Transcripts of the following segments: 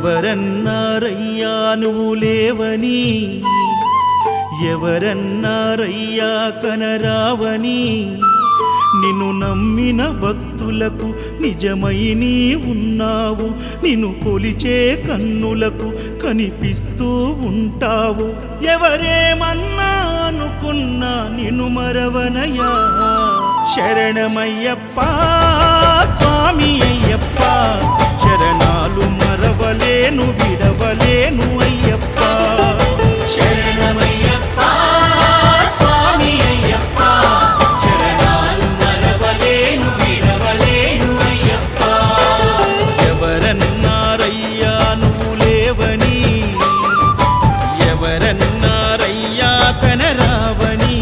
ఎవరన్నారయ్యా నువ్వు లేవని, ఎవరన్నారయ్యా కనరావని, నిన్ను నమ్మిన భక్తులకు నిజమై నీ ఉన్నావు, నిన్ను కొలిచే కన్నులకు కనిపిస్తూ ఉంటావు. ఎవరేమన్నా అనుకున్నా నిన్ను మరవనయ్యా. శరణమయ్యప్ప స్వామి అయ్యప్ప, శరణాలు మరవలేను విడవలేను అయ్యప్ప. శరణమయ్యప్ప స్వామి అయ్యప్ప, శరణాలు మరవలేను విడవలేను అయ్యప్ప. ఎవరన్నారయ్యా నువ్వు లేవని, ఎవరన్నారయ్యా కనరావని.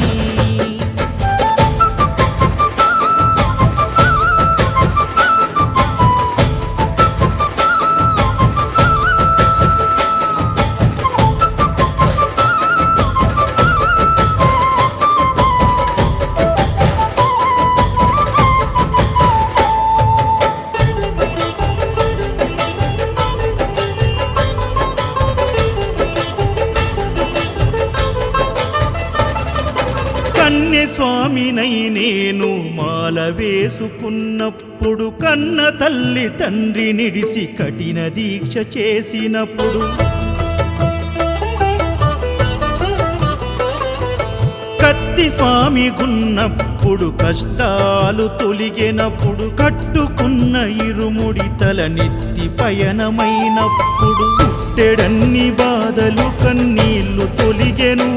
స్వామినై నేను మాల వేసుకున్నప్పుడు, కన్న తల్లి తండ్రి నిడిసి కఠిన దీక్ష చేసినప్పుడు, కత్తి స్వామి గున్నప్పుడు కష్టాలు తొలిగినప్పుడు, కట్టుకున్న ఇరుముడి తల నెత్తి పయనమైనప్పుడు, పుట్టెడన్ని బాధలు కన్నీళ్లు తొలిగెను,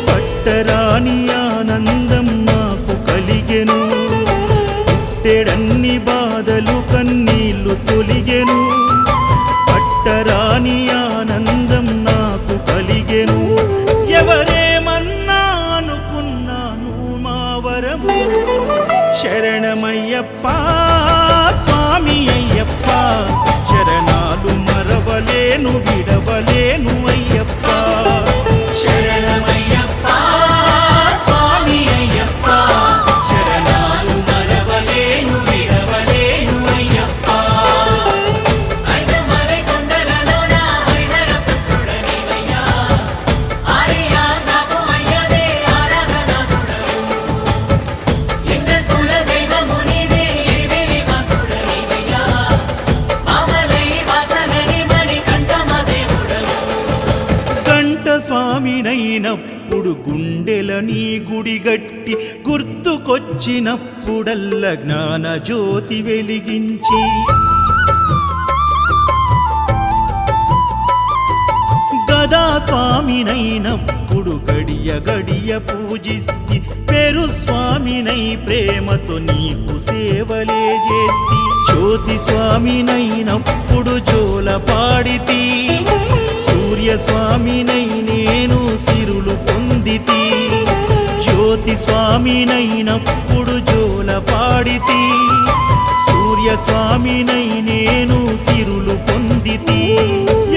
పట్టరాని ఆనందం నాకు కలిగెను. పుట్టెడన్ని బాధలు కన్నీళ్లు తొలిగెను, పట్టరాని ఆనందం నాకు కలిగెను. ఎవరేమన్నా అనుకున్నాను మా వరము. శరణమయ్యప్ప స్వామి అయ్యప్ప, శరణాలు మరవలేను విడవలేను అయ్యప్ప. శరణమయ్యప్ప స్వామి అయ్యప్ప, శరణాలు మరవలేను విడవలేను అయ్యప్ప. ఐదమలై కొండలలోన హరిహర పుత్రుడనివయ్యా, ఆర్యా నాకు అయ్యవే ఆరాధనాథుడవు. ఎంగల్ కుల దైవము నీవే ఎరివేలి వాసుడనివయ్యా, మామలై వాసనని మణికంఠమ దేవుడవు. కంఠ స్వామినైనప్పుడు గుండెల నీ గుడిగట్టి, గుర్తుకొచ్చినప్పుడల్ల జ్ఞాన జ్యోతి వెలిగించి, గదా స్వామినైనప్పుడు గడియ గడియ పూజిస్తి, పేరు స్వామినై ప్రేమతో నీకు సేవలే చేస్తి. జ్యోతి స్వామినైనప్పుడు జోల పాడితి, సూర్య స్వామినై నేను సిరులు పొందితి. జ్యోతి స్వామినైనప్పుడు జోల పాడితి, సూర్య స్వామినై నేను సిరులు పొందితి.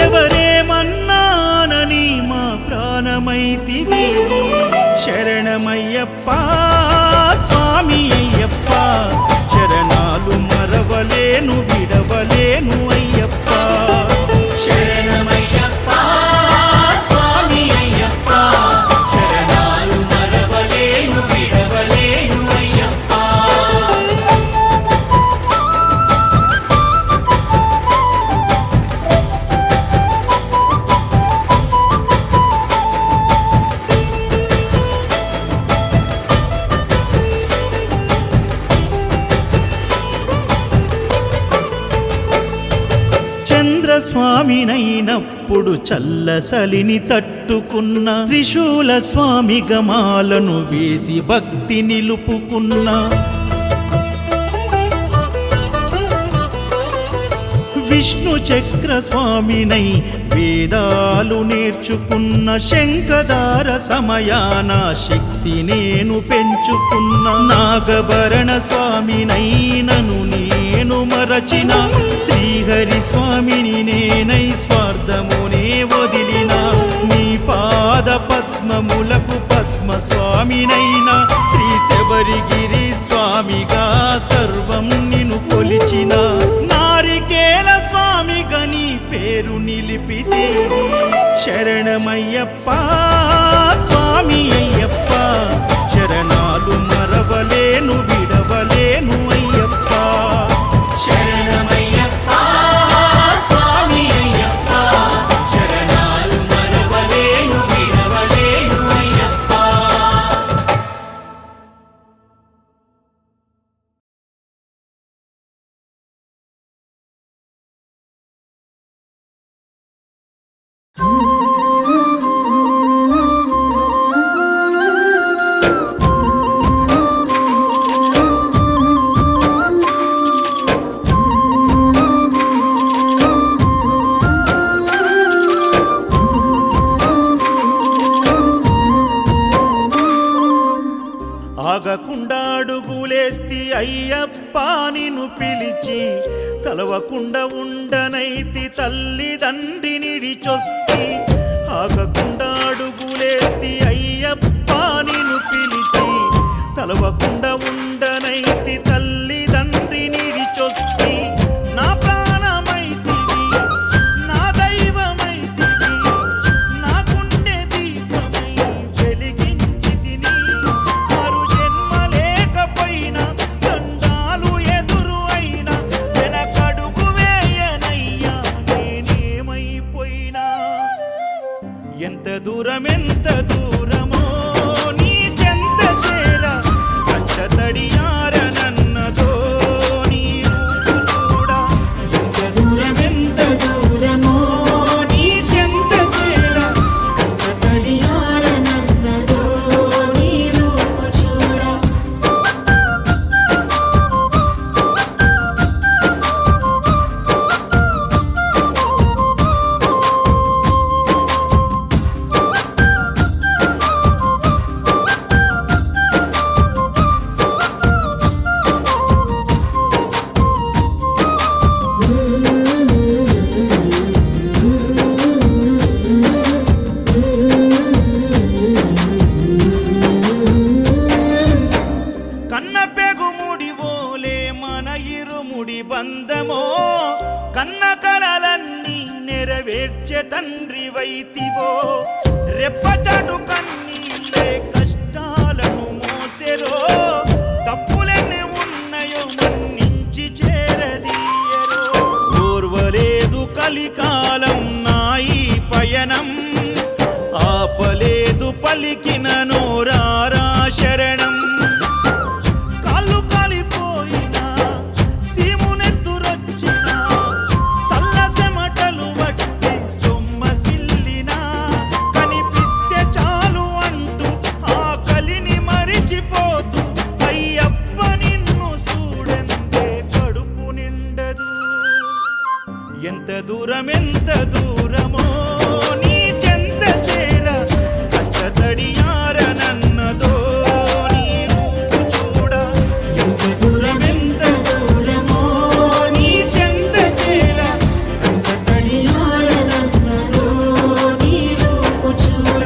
ఎవరేమన్నానని మా ప్రాణమైతివి. శరణమయ్యప్ప స్వామి అయ్యప్ప, శరణాలు మరవలేను విడవలేను అయ్యప్ప. శరణమయ్యప్ప స్వామి అయ్యప్ప, శరణాలు మరవలేను విడవలేను అయ్యప్ప. స్వామినైనప్పుడు చల్లసలిని తట్టుకున్న, త్రిశూల స్వామి గమాలను వేసి భక్తి నిలుపుకున్న, విష్ణు చక్ర స్వామినై వేదాలు నేర్చుకున్న, శంఖదార సమయాన శక్తి నేను పెంచుకున్న, నాగభరణ స్వామినై నను నేను మరచిన, శ్రీహరి స్వామిని నేనై స్వార్థమునే వదిలిన, నీ పాద పద్మములకు పద్మ స్వామినైనా, శ్రీ శబరిగిరి స్వామిగా సర్వం నిన్ను కొలిచిన, నారికేల స్వామి గని నీ పేరు నిలిపితే శరణమయ్యప్ప స్వామి అయ్యప్ప శరణాలు మరవలేను విడవలేను అయ్యప్ప శరణమయ్యప్ప స్వామి అయ్యప్ప శరణాలు మరవలేను విడవలేను అయ్యప్ప. ఆగకుండా అడుగులేస్తి అయ్యప్ప నిన్ను పిలిచి తలవకుండా ఉండనైతి తల్లిదండ్రి నిడిచొస్తి ఆగకుండా అడుగులేస్తి అయ్యప్ప నిన్ను పిలిచి తలవకుండా ఉండనైతి తల్లిదండ్రి నిడిచొస్తి నా ప్రాణమైతివి నా దైవమైతివి నా గుండె దీపమై వెలిగించి తిని మరు జన్మ లేకపోయినా దండాలు ఎదురు అయినా వెనకడుగు వేయనయ్యా నేనేమైపోయినా ఎంత దూరమో నీ చెంత చేర కంట తడియారనన్నదో నీ రూపు చూడ ఎంత దూరమో నీ చెంత చేర కంట తడియారనన్నదో నీ రూపు చూడ. కన్న పెగుముడి ఓలే మన ఇరుముడి బంధమో కన్న కలలన్నీ నెరవేర్చే తండ్రి వైతివో రెప్పచాటు కన్నీళ్ళే కష్టాలను మోసెరో తప్పులెన్ని ఉన్నాయో మన్నించి చేరదీయరో ఓర్వలేదు కలికాలం నాయి పయనం ఆపలేదు పలికిన నోరారా శరణం కాళ్ళు కాలిపోయినా సీమునెత్తురొచ్చినా సల్ల సెమటలు వట్టి సొమ్మసిల్లినా కనిపిస్తే చాలు అంటూ ఆకలిని మరిచిపోతూ అయ్యప్ప నిన్ను చూడంటే కడుపు నిండదు ఎంత దూరమో నీ చెంత చేర కంట తడియారనన్నదో నీ రూపు చూడ ఎంత దూరమో నీ చెంత చేర కంట తడియారనన్నదో నీ రూపు చూడ.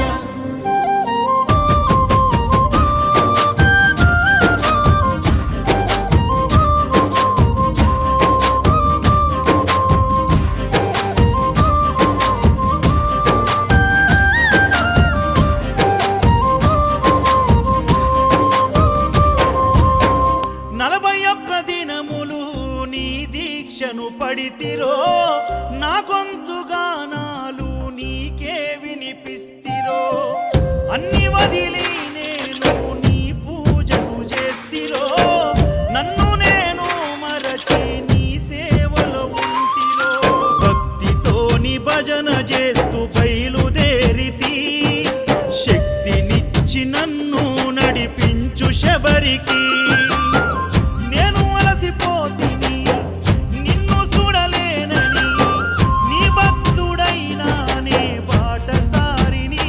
దీక్షను పడితిరో నా గొంతు గానాలు నీకే వినిపిస్తిరో అన్ని వదిలి నేను నీ పూజలు చేస్తిరో నన్ను నేను మరచి నీ సేవలో ఉంటిరో భక్తితోని భజన చేస్తూ బయలుదేరితి శక్తినిచ్చి నన్ను నడిపించు శబరికి నేను అలసిపోతిని నిన్ను చూడలేనని నీ భక్తుడైనా నే బాటసారిని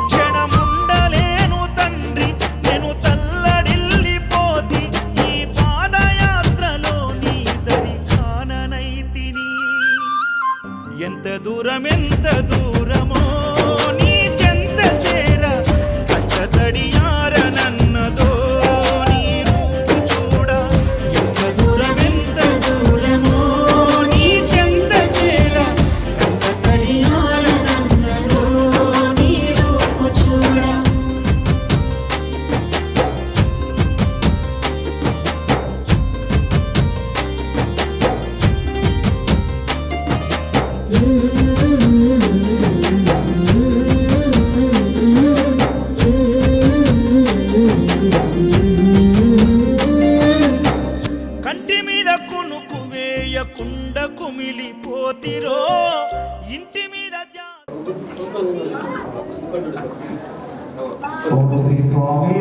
క్షణముండలేను తండ్రి నేను తల్లడిల్లిపోతి ఈ పాదయాత్రలో నీ దరి కాననైతిని ఎంత దూరమో నీ చెంత చేర కంట తడియారనన్నదో నీ రూపు చూడ ఎంత దూరమో నీ చెంత చేర కంటి మీద కునుకు వేయకుండ కుమిలిపోతిరో ఇంటి మీద ఓం శ్రీ స్వామి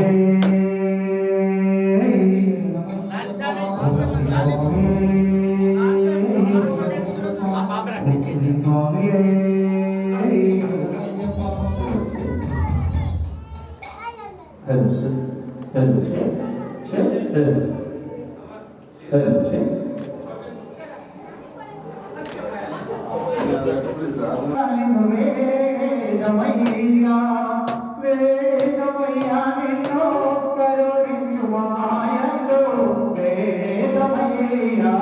స్వామి వేదమయ్యా వేదమయ్యా నిన్నో కరుణించు మాయంలో వేదమయ్యా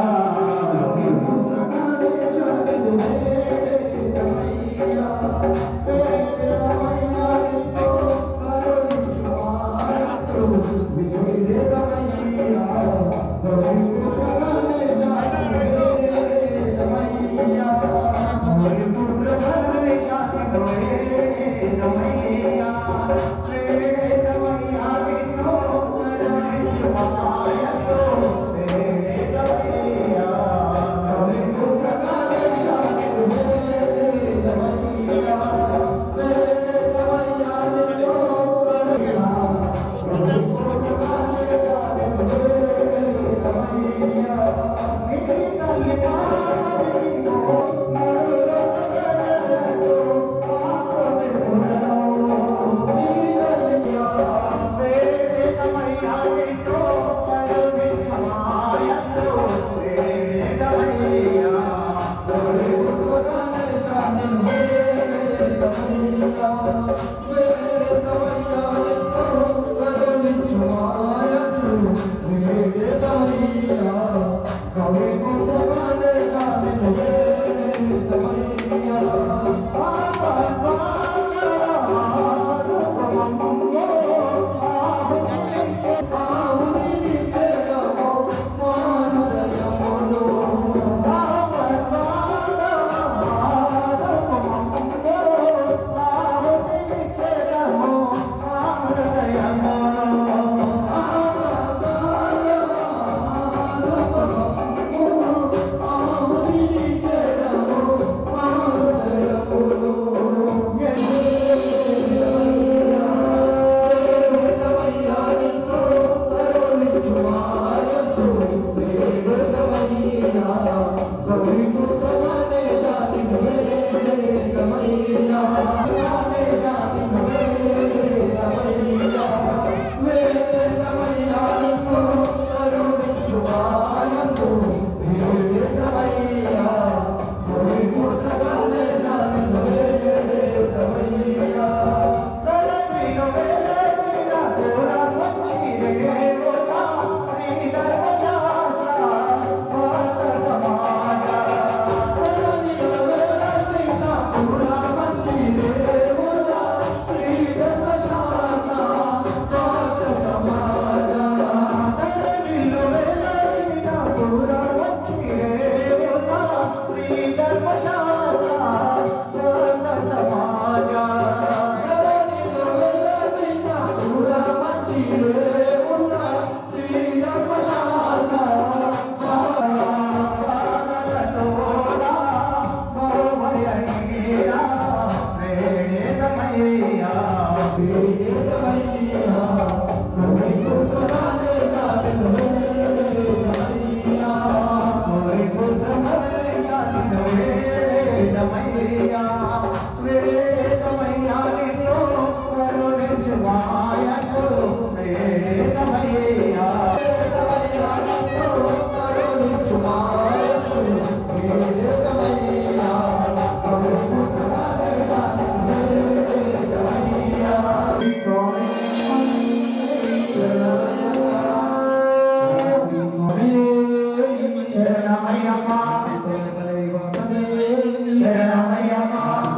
శరణమయ్యప్ప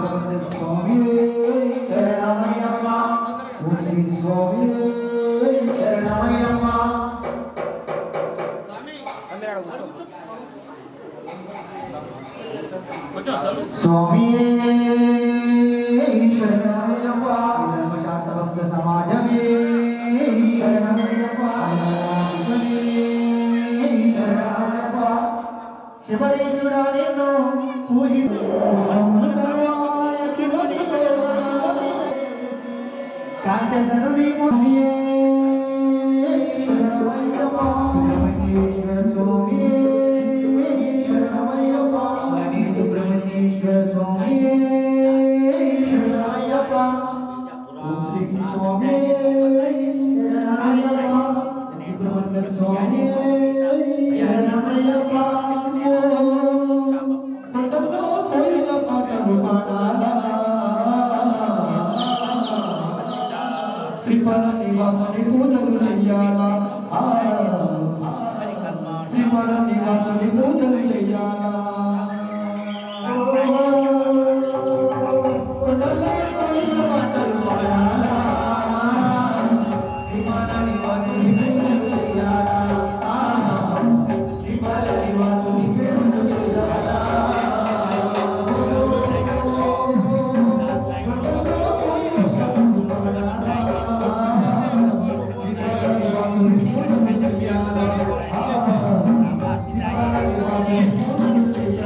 స్వామియే శరణమయ్యప్ప ధర్మశాస్త్ర భక్త సమాజమే శరణమయ్యప్ప శరణమయ్యప్ప శివరేశ్వరా నిన్ను కాంచనరుని స్వామియే శరణమయ్యప్ప సుబ్రహ్మణ్యేశ్వర స్వామియే శరణమయ్యప్ప సుబ్రహ్మణ్యేశ్వర స్వామియే శరణమయ్యప్ప ఓం శ్రీ స్వామియే శరణమయ్యప్ప సుబ్రహ్మణ్య స్వామియే శరణమయ్యప్ప కొండల్లో కోయిల పాటలు పాడాలా శ్రీఫల నివాసుని పూజలు చెయ్యాలా శ్రీఫల నివాసుని పూజలు చెయ్యాలా కొండల్లో కోయిల పాటలు పాడాలా శ్రీఫల నివాసుని పూజలు చెయ్యాలా శ్రీఫల నివాసుని సేవలు చెయ్యాలా పూజలు చెయ్యాలా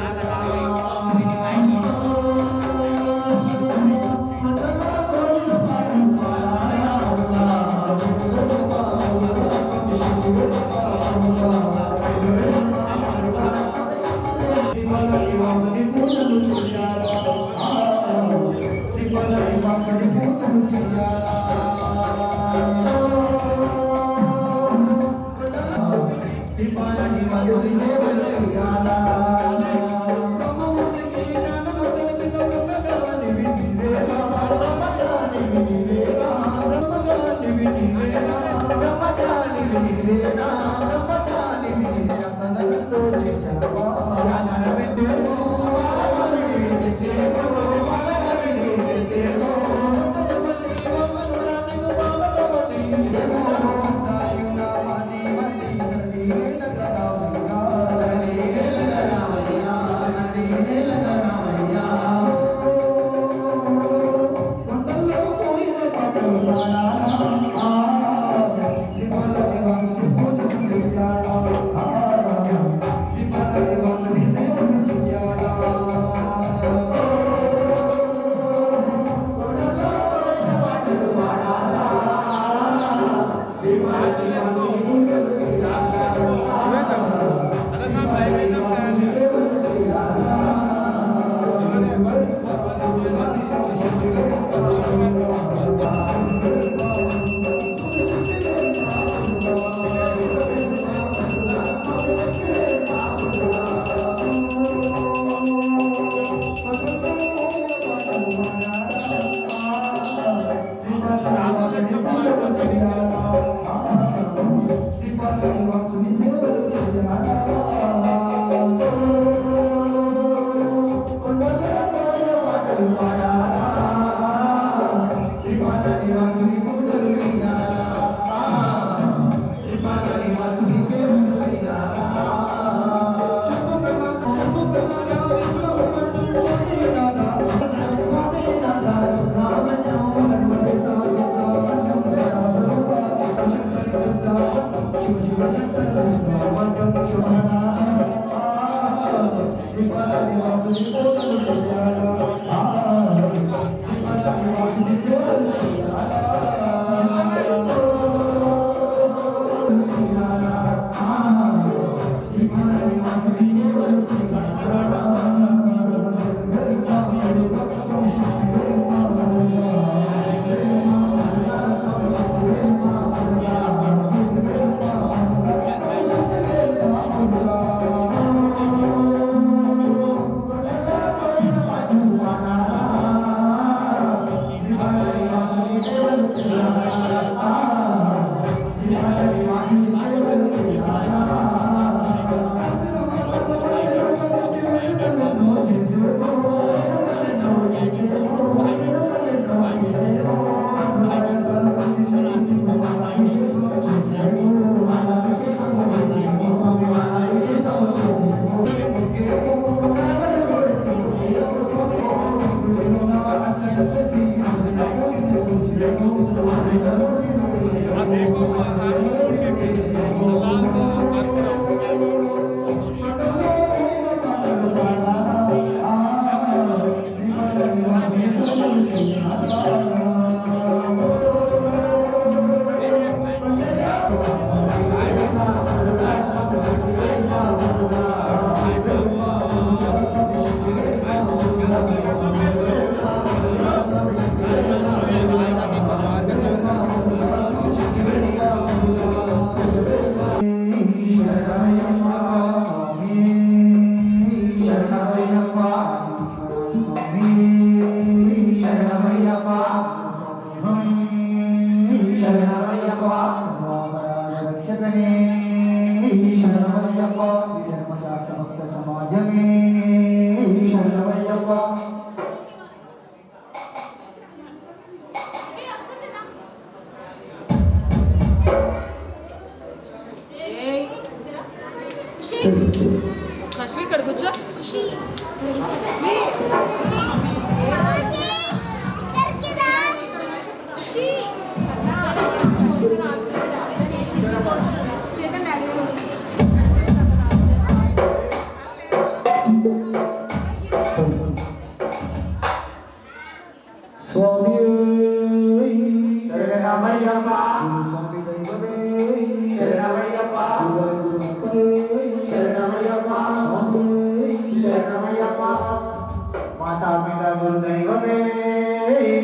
మాతాపిత గురుదైవమే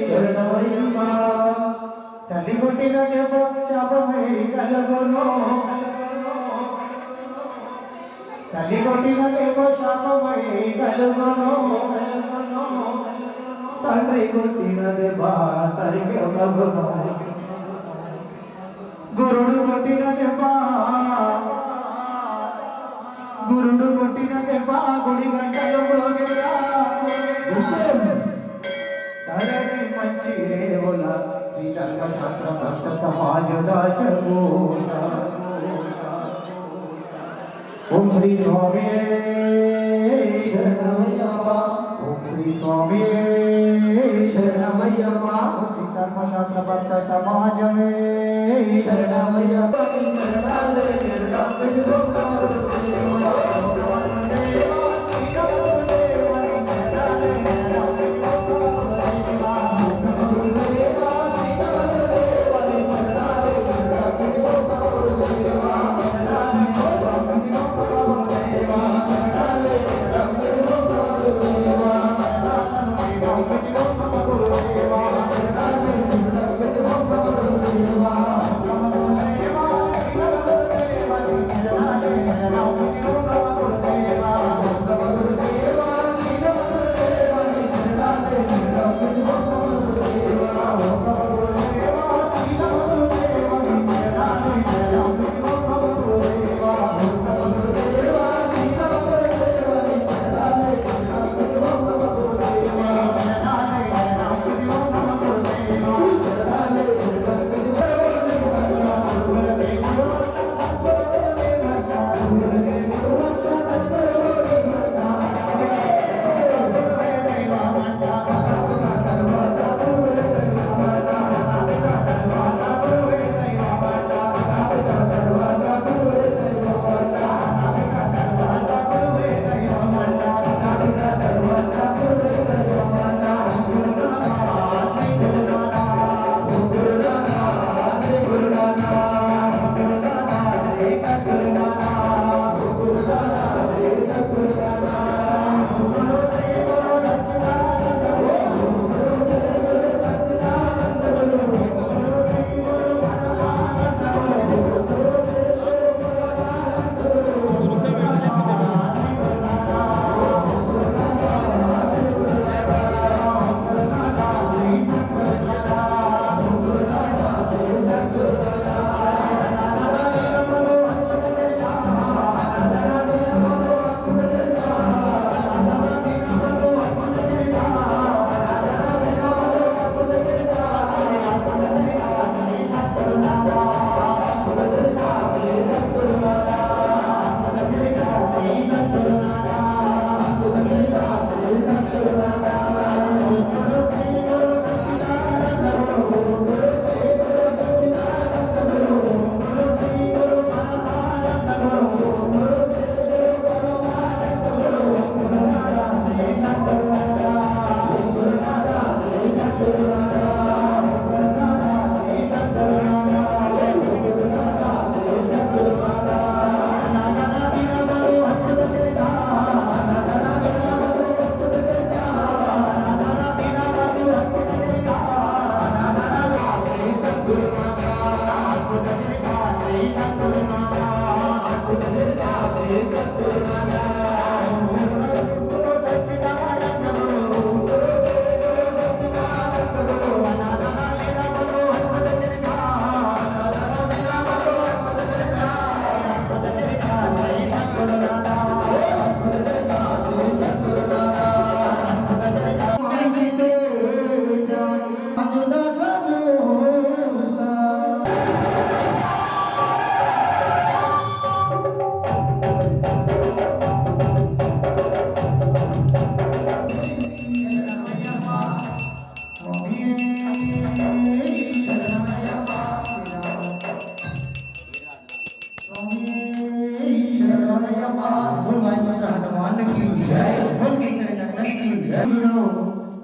శరణమయ్యప్ప తల్లి కొట్టిన దెబ్బ శాపమై కలగొను తల్లి కొట్టిన దెబ్బ శాపమై కలగొను తండ్రి కొట్టిన దెబ్బ సరిగమగును గురుడు కొట్టిన దెబ్బ గుడి గంటలు మోగేరా తరణి మంచి రేవుల శ్రీధర్మ శాస్త్ర భక్త సమాజ దాశఘోష ఓం శ్రీ స్వామి శరణమయ్యప్ప ఓం శ్రీ స్వామి శరణమయ్యప్ప శ్రీ ధర్మశాస్త్ర భక్త సమాజమే శరణమయ్యప్ప శరణాలయ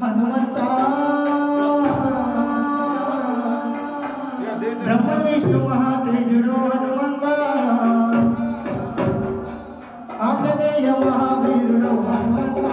హనుమంత బ్రహ్మ విష్ణు మహాతేజుడు హనుమంత ఆంజనేయ మహావీరుడు హనుమంత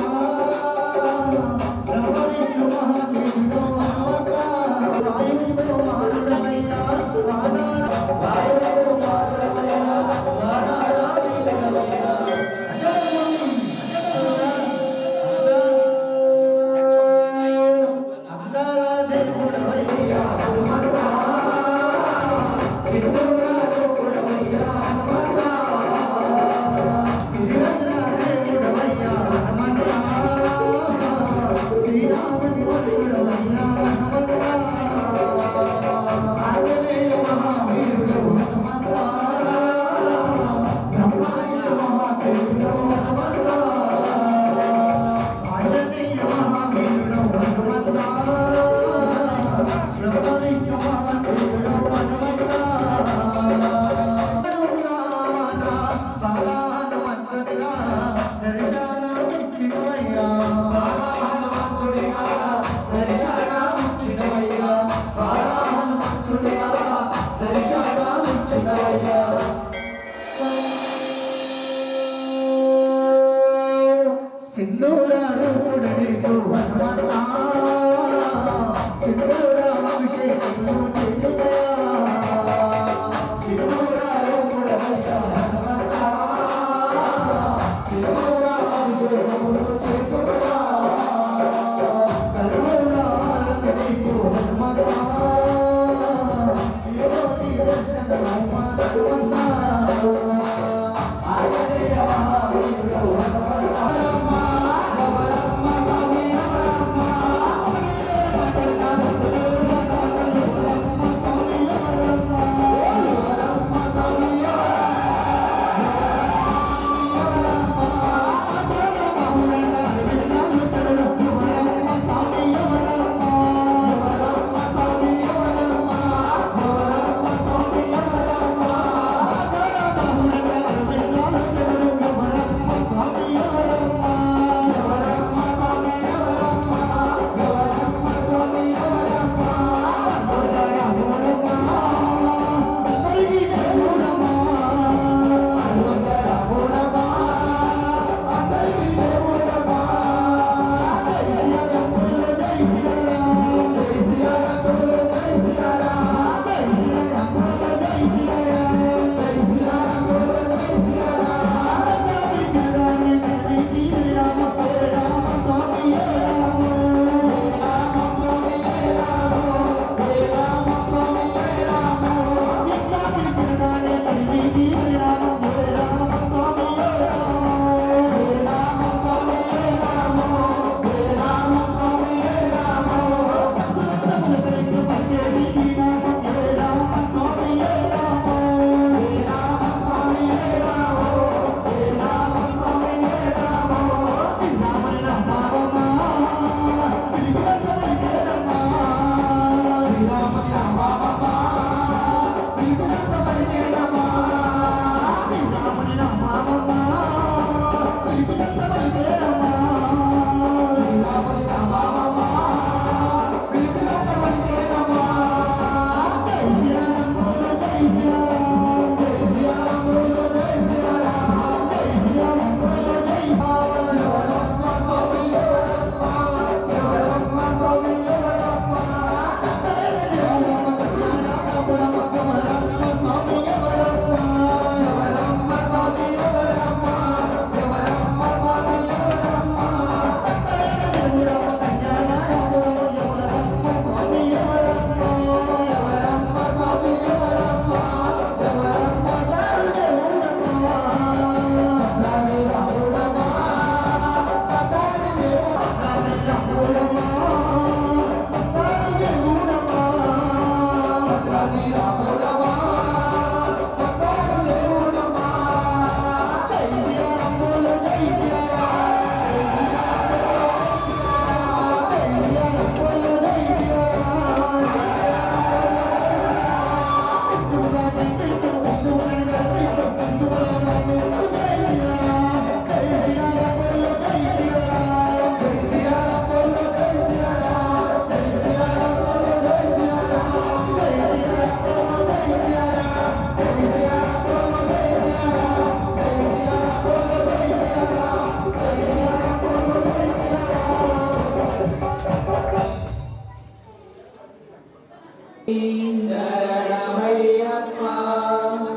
సింధూరాలు నీకు హనుమంతా సింధూరాభిషేకము చేయుమయ్యా సింధూరాలు హనుమంతా సింధూరాభిషేకము చేయుమయ్యా కరుణాలు నీకు హనుమంతా యోగి దర్శనము హనుమంతా ఆంజనేయ మహావీరుడు హనుమంతా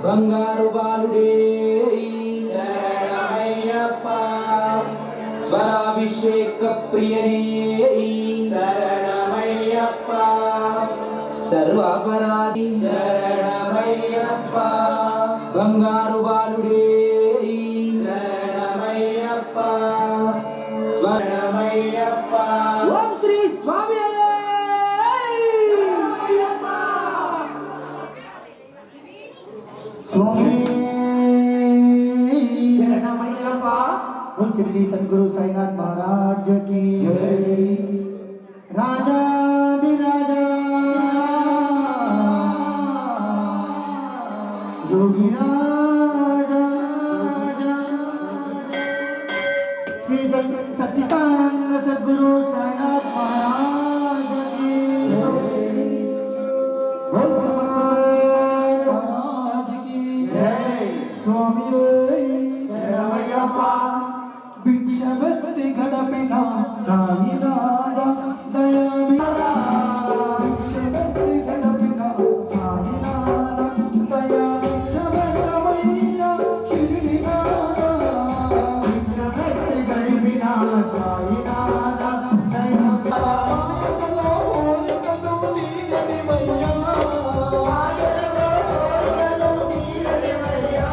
బంగారు బాలుడే శరణమయ్యప్ప స్వరాభిషేక ప్రియనే శరణమయ్యప్ప సర్వాపరాధి శరణమయ్యప్ప బంగారు బాలుడే శరణమయ్యప్ప స్వరణమయ్యప్ప ఓం శ్రీ స్వామి स्वामी శరణమయ్యప్ప बोल श्री सदगुरु साईनाथ महाराज की जय राजा योगी राजा श्री सच्चिदानंद सदगुरु साईनाथ महाराज की जय बोल समस्त महाराज की जय स्वामी शरणमయ్యప్ప भिक्षवति गडपिन साईनाथ दयामिना भिक्षवति गडपिन साईनाथ दया भिक्षवैया शिरडीनाथ भिक्षवति गडपिन साईनाथ दया मायलो ओरकलो तीरनिवయ్యా मायलो ओरकलो तीरनिवయ్యా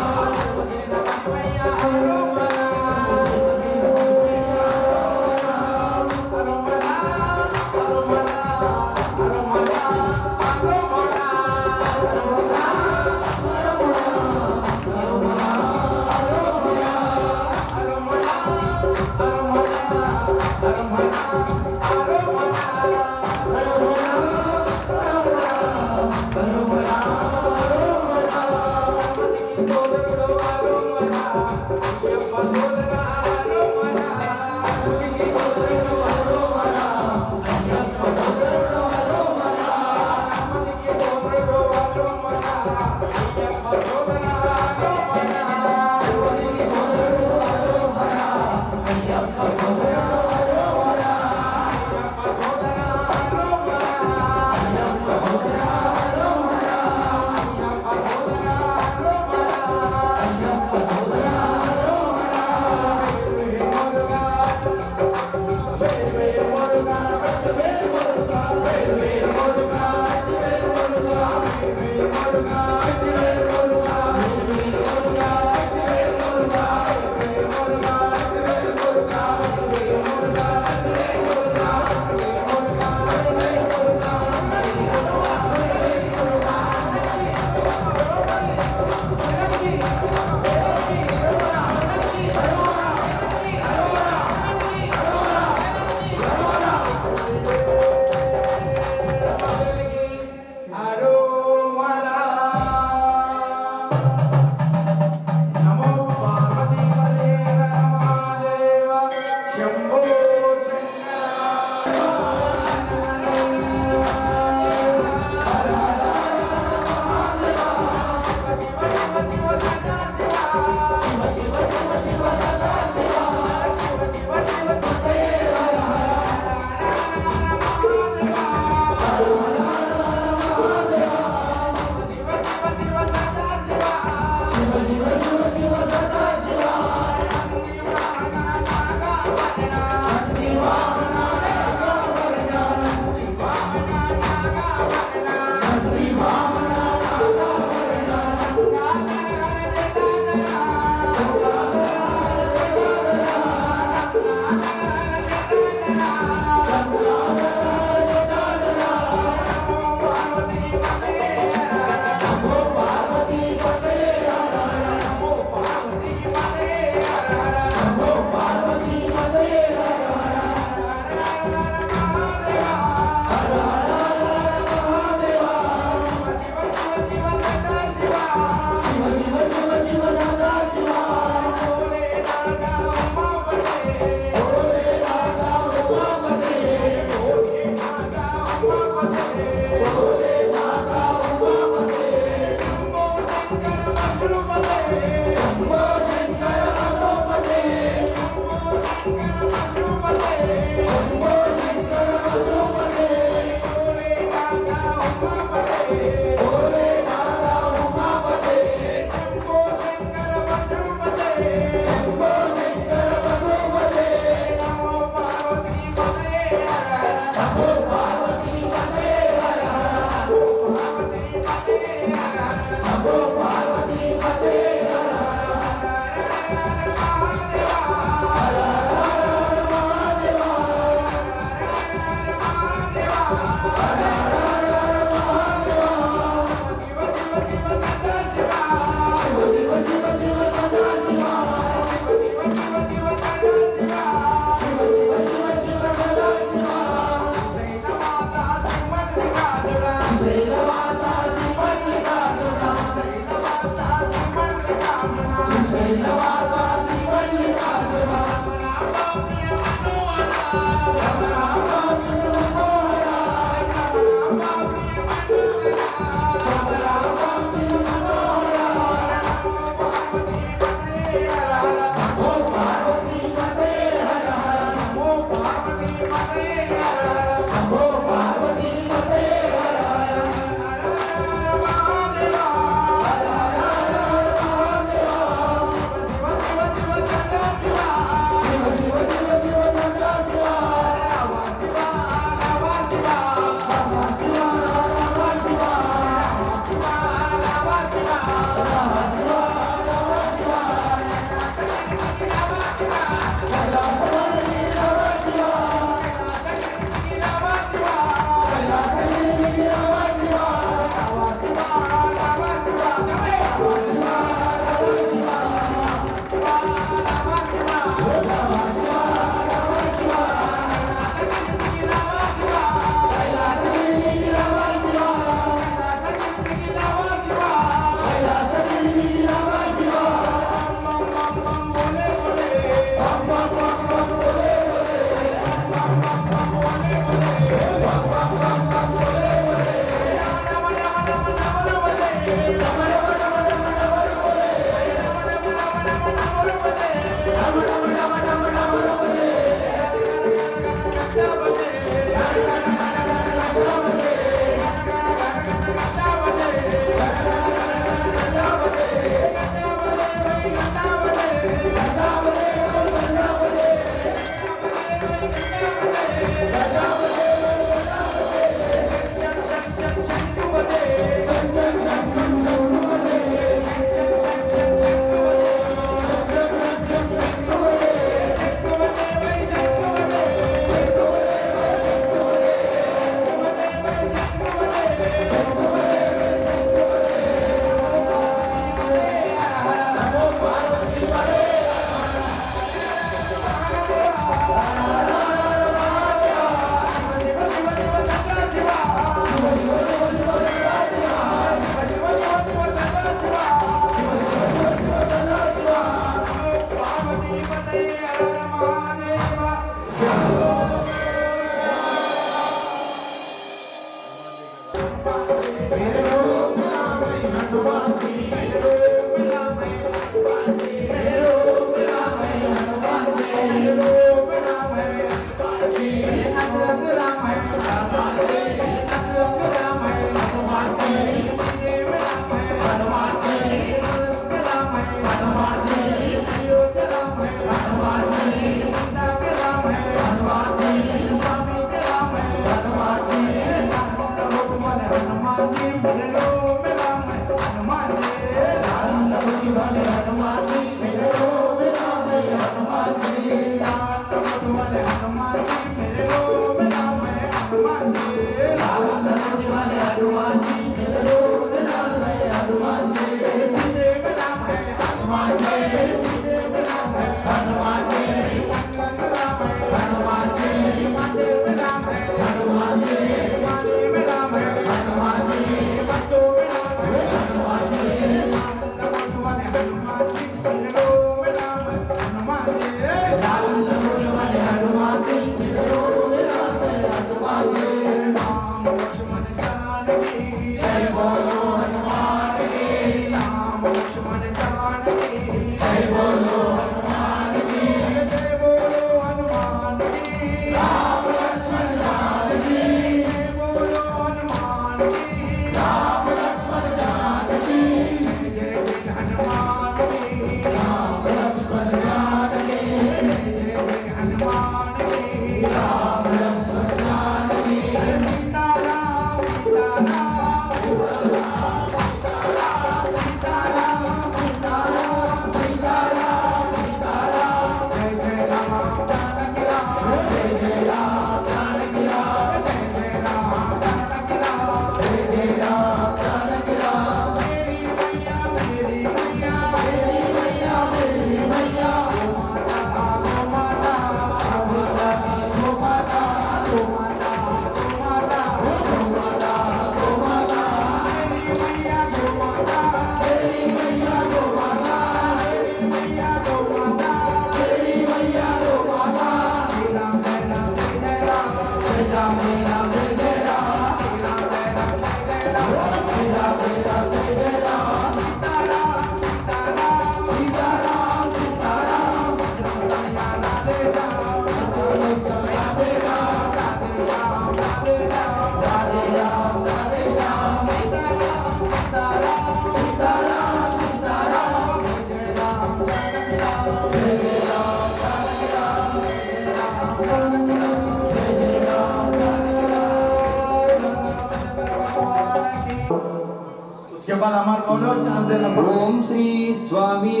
उसके बाद हमारे कौन चांस देना ఓం శ్రీ స్వామి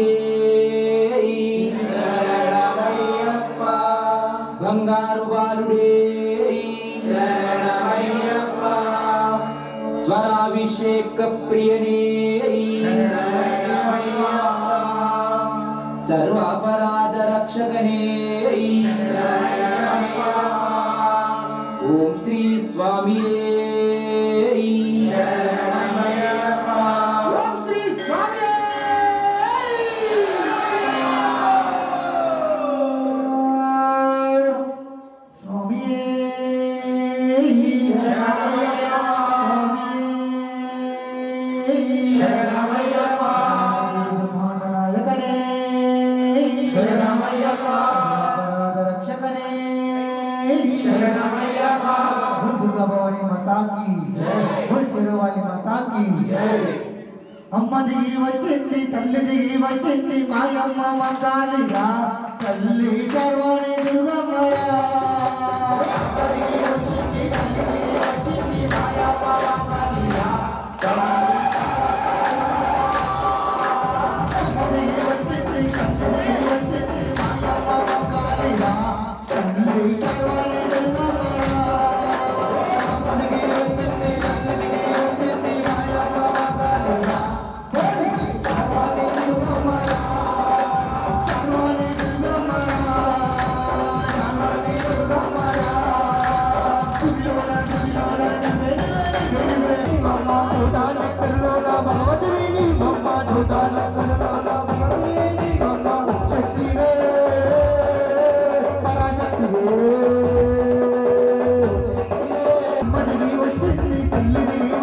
శరణమయ్యప్ప బంగారు బాలుడే శరణమయ్యప్ప స్వరాభిషేక ప్రియనే సర్వాపరాధ రక్షకనే ఓం శ్రీ స్వామి ఓం శ్రీ స్వామి స్వామియే శరణమయ్యప్ప బ్రహ్మాండనాయకనే శరణమయ్యప్ప అపరాధ రక్షకనే శరణమయ్యప్ప దుర్గా భవాని మాతాకి బోల్ శిరవాలి మాతాకి అమ్మ దిగి వచ్చింది తల్లి దిగి వచ్చింది మాయమ్మ మంగాలిగా తల్లి శర్వాణి దుర్గమ్మరా వచ్చింది తల్లి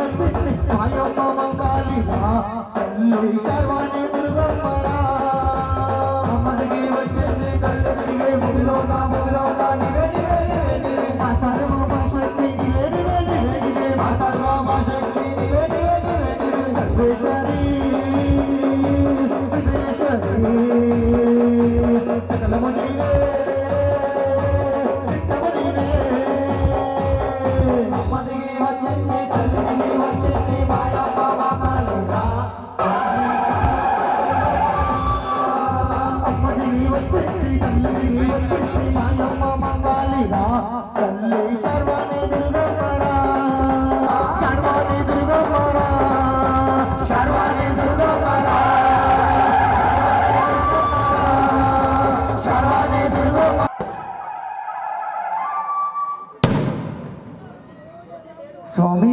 స్వామి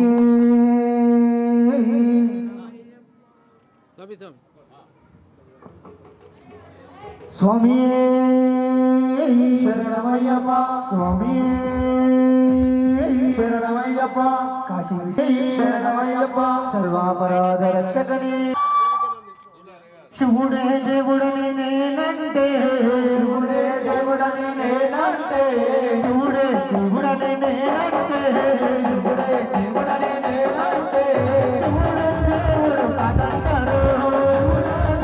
స్వామి శరణమయ్యప్ప స్వామి శరణమయ్యప్ప కాశీ శరణమయ్యప్ప సర్వాపరాధ రక్షకని శివుడే దేవుడని నేనంటే శివుడే దేవుడని నేనంటే శివుడే దేవుడని నేనంటే శివుడే దేవుడని నేనంటే శివుడే దేవుడు కాదంటారు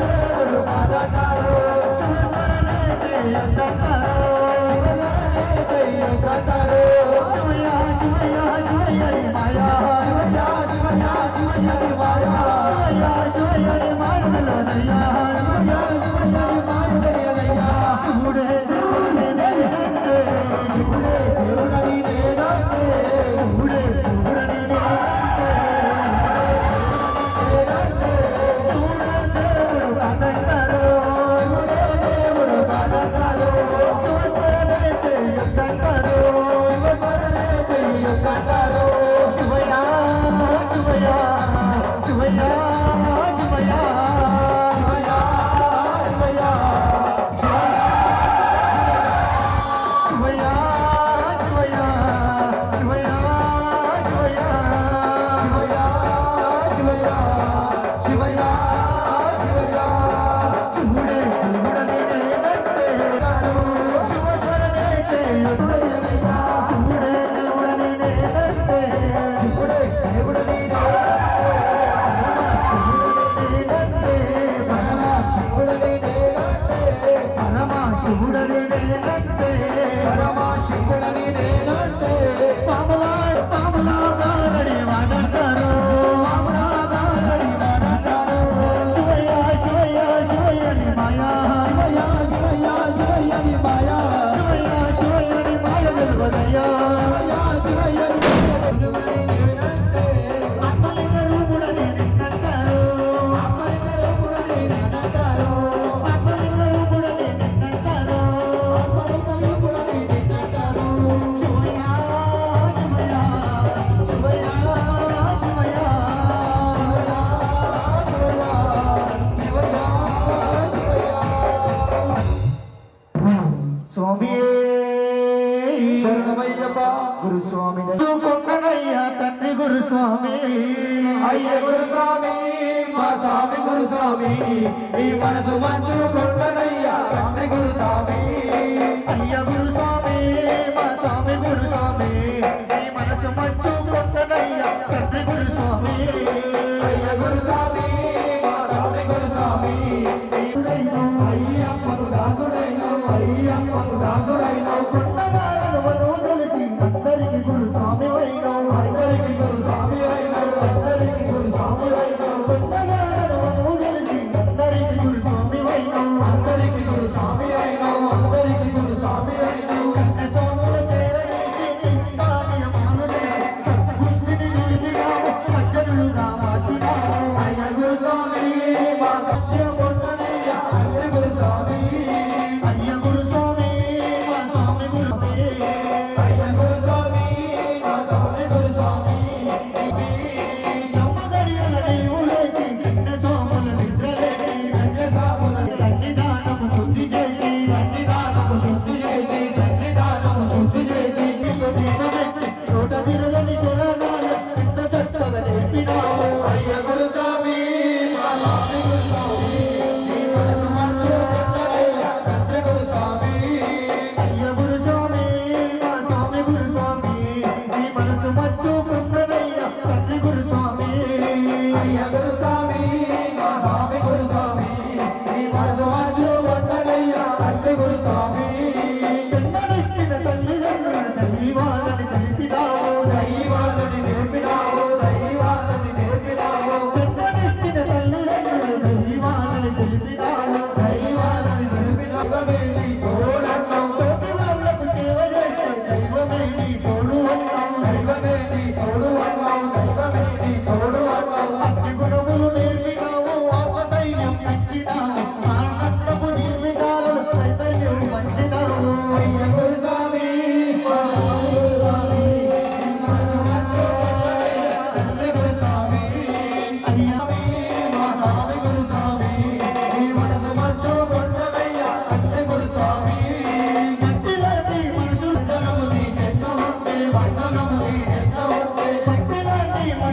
దేవుడు కాదంటారు శివస్మరణే చెయ్యంటారు చెయ్యంటారు శివయ్య శివయ్య శివయ్య మాయా శివయ్య శివయ్య శివయ్య మాయా శివయ్య శివయ్య మాయలనయ్యా శివుడే దేవుడని నేనంటే శివుడే దేవుడని నేనంటే శివుడే దేవుడని నేనంటే శివుడే దేవుడు కాదంటారు శివుడే దేవుడు కాదంటారు శివస్మరణే చెయ్యంటారు శివస్మరణే చెయ్యంటారు శివయ్య శివయ్య శివయ్య గురుస్వామి కొండనయ్యా తండ్రి గురుస్వామి అయ్య గురుస్వామి మా స్వామి గురుస్వామి ఈ మనసు మంచు కొండనయ్యా తండ్రి గురుస్వామి అయ్య గురుస్వామి మా స్వామి గురుస్వామి ఈ మనసు మంచు కొండనయ్యా తండ్రి గురుస్వామి అయ్య గురుస్వామి మా స్వామి గురుస్వామి అయ్యప్పకు దాసుడైన అయ్యప్పకు దాసుడైన కొండగాలను తెలిసి అందరికి గురు స్వామి వైనవు అందరికి గురు స్వామి వైనవు అందరికి గురు స్వామి వైనవు కొండగాలను తెలిసి అందరికి గురు స్వామి వైనవు అందరికి గురు స్వామి వైనవు అందరికి గురు స్వామి వైనవు కన్న స్వాముల చేరనేసి నిష్కామ్య మానదే సద్బుద్ధిని నిలిపినావు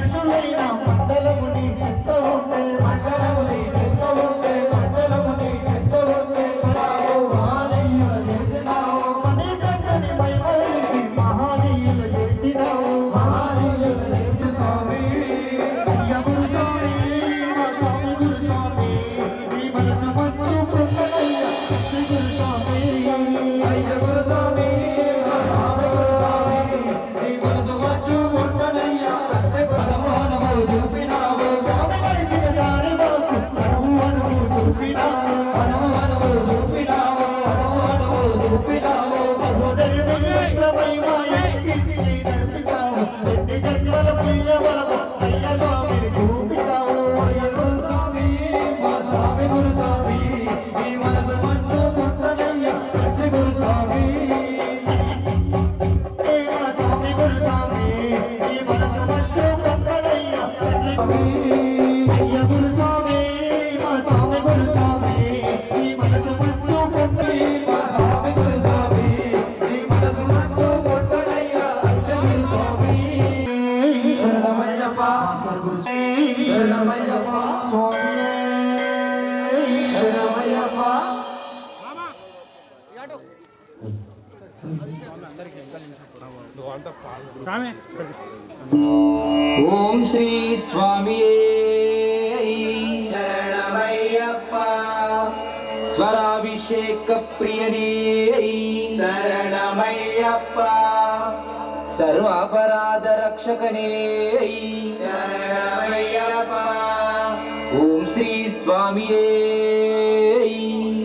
మనుషులైన మండలము నీ చెత్త ఉంటే మండలము నీ చెత్త ఉంటే మండలము నీ చెత్త ఉంటే మహానీయులు చేసినావు మణికంఠని మైమలికి మహానీయులు చేసినావు మహానీయులు చేసి స్వామి అయ్య గురు స్వామి మా స్వామి గురు స్వామి నీ మనసు మచ్చుకున్నదయ్యా గురు స్వామి అయ్య గురు స్వామి మా స్వామి గురు స్వామి నీ మనసు మచ్చుకున్నదయ్యా పరమానము చూపినావు స్వామి నడిచిన దారి మాకు పరమానము చూపినావు పరమానము చూపినావు పరమానము చూపినావు సోదరి మిత్రమై మాయకి నడిపినావు ఎన్ని జన్మల పుణ్య బలము అయ్య స్వామిని చూపినావు అయ్య గురు స్వామి మా స్వామి గురు స్వామి నీ మనసు మచ్చుకున్నదయ్యా గురు స్వామి మా స్వామి గురు స్వామి నీ మనసు మచ్చుకున్నదయ్యా అయ్య గురు స్వామి మా స్వామి గురు స్వామి నీ మనసు మచ్చుకున్నది మా స్వామి గురు స్వామి నీ మనసు మచ్చుకున్నదయ్యా గురు స్వామి శరణమయ్యప్ప శరణమయ్యప్ప స్వామి శరణమయ్యప్ప ఓం శ్రీ స్వామి శరణమయ్యప్ప స్వరాభిషేక ప్రియనే శరణమయ్యప్ప సర్వాపరాధ రక్షకనే శరణమయ్యప్ప ఓం శ్రీ స్వామి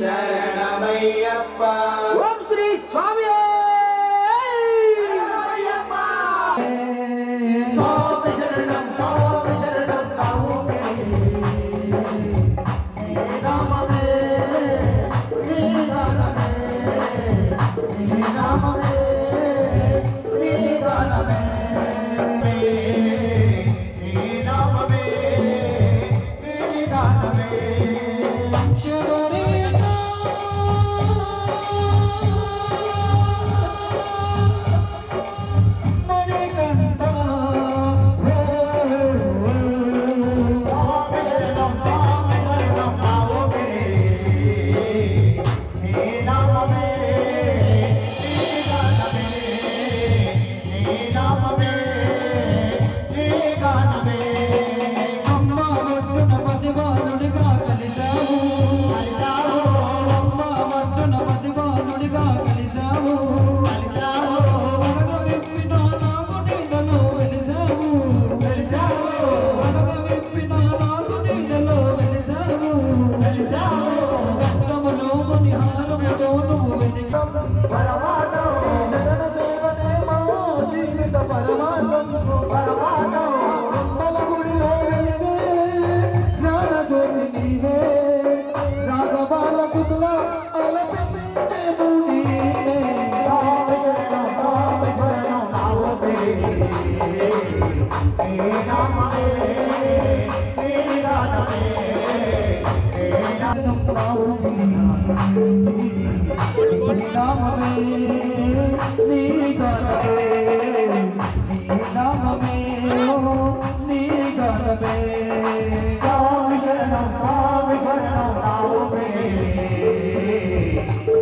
శరణమయ్యప్ప ఓం శ్రీ స్వామి స్వామి శరణం నాము నీ నామమే నీ గానమే నీ నామమే నీ గానమే నీ నామమే నీ గానమే శివరీశ మణికంఠ స్వామి శరణం నాము నీ నామమే నీ గానమే నీ నామమే నీ గానమే అమ్మ ఒడ్డున పసిబాలుడిగా కలిశావు అమ్మ ఒడ్డున పసిబాలుడిగా కలిశావు వనగ విప్పిన నాకు నీడలో వెలిశావు వనగ విప్పిన నాకు నీడలో వెలిశావు గంధములో మునిహారముతో నువ్వు వెలిశావు పరమార్థం జగన సేవనే మా జీవిత పరమార్థం పరమార్థం బొమ్మల గుడిలో వెలిగే జ్ఞాన జ్యోతి నీవే రాఘవాల కుతుల అలపించేను నీవే స్వామి శరణం నాము నీ నామమే నీ గానమే నీ నామమే నీ గానమే నీ నామమే నీ గానమే స్వామి శరణం నాము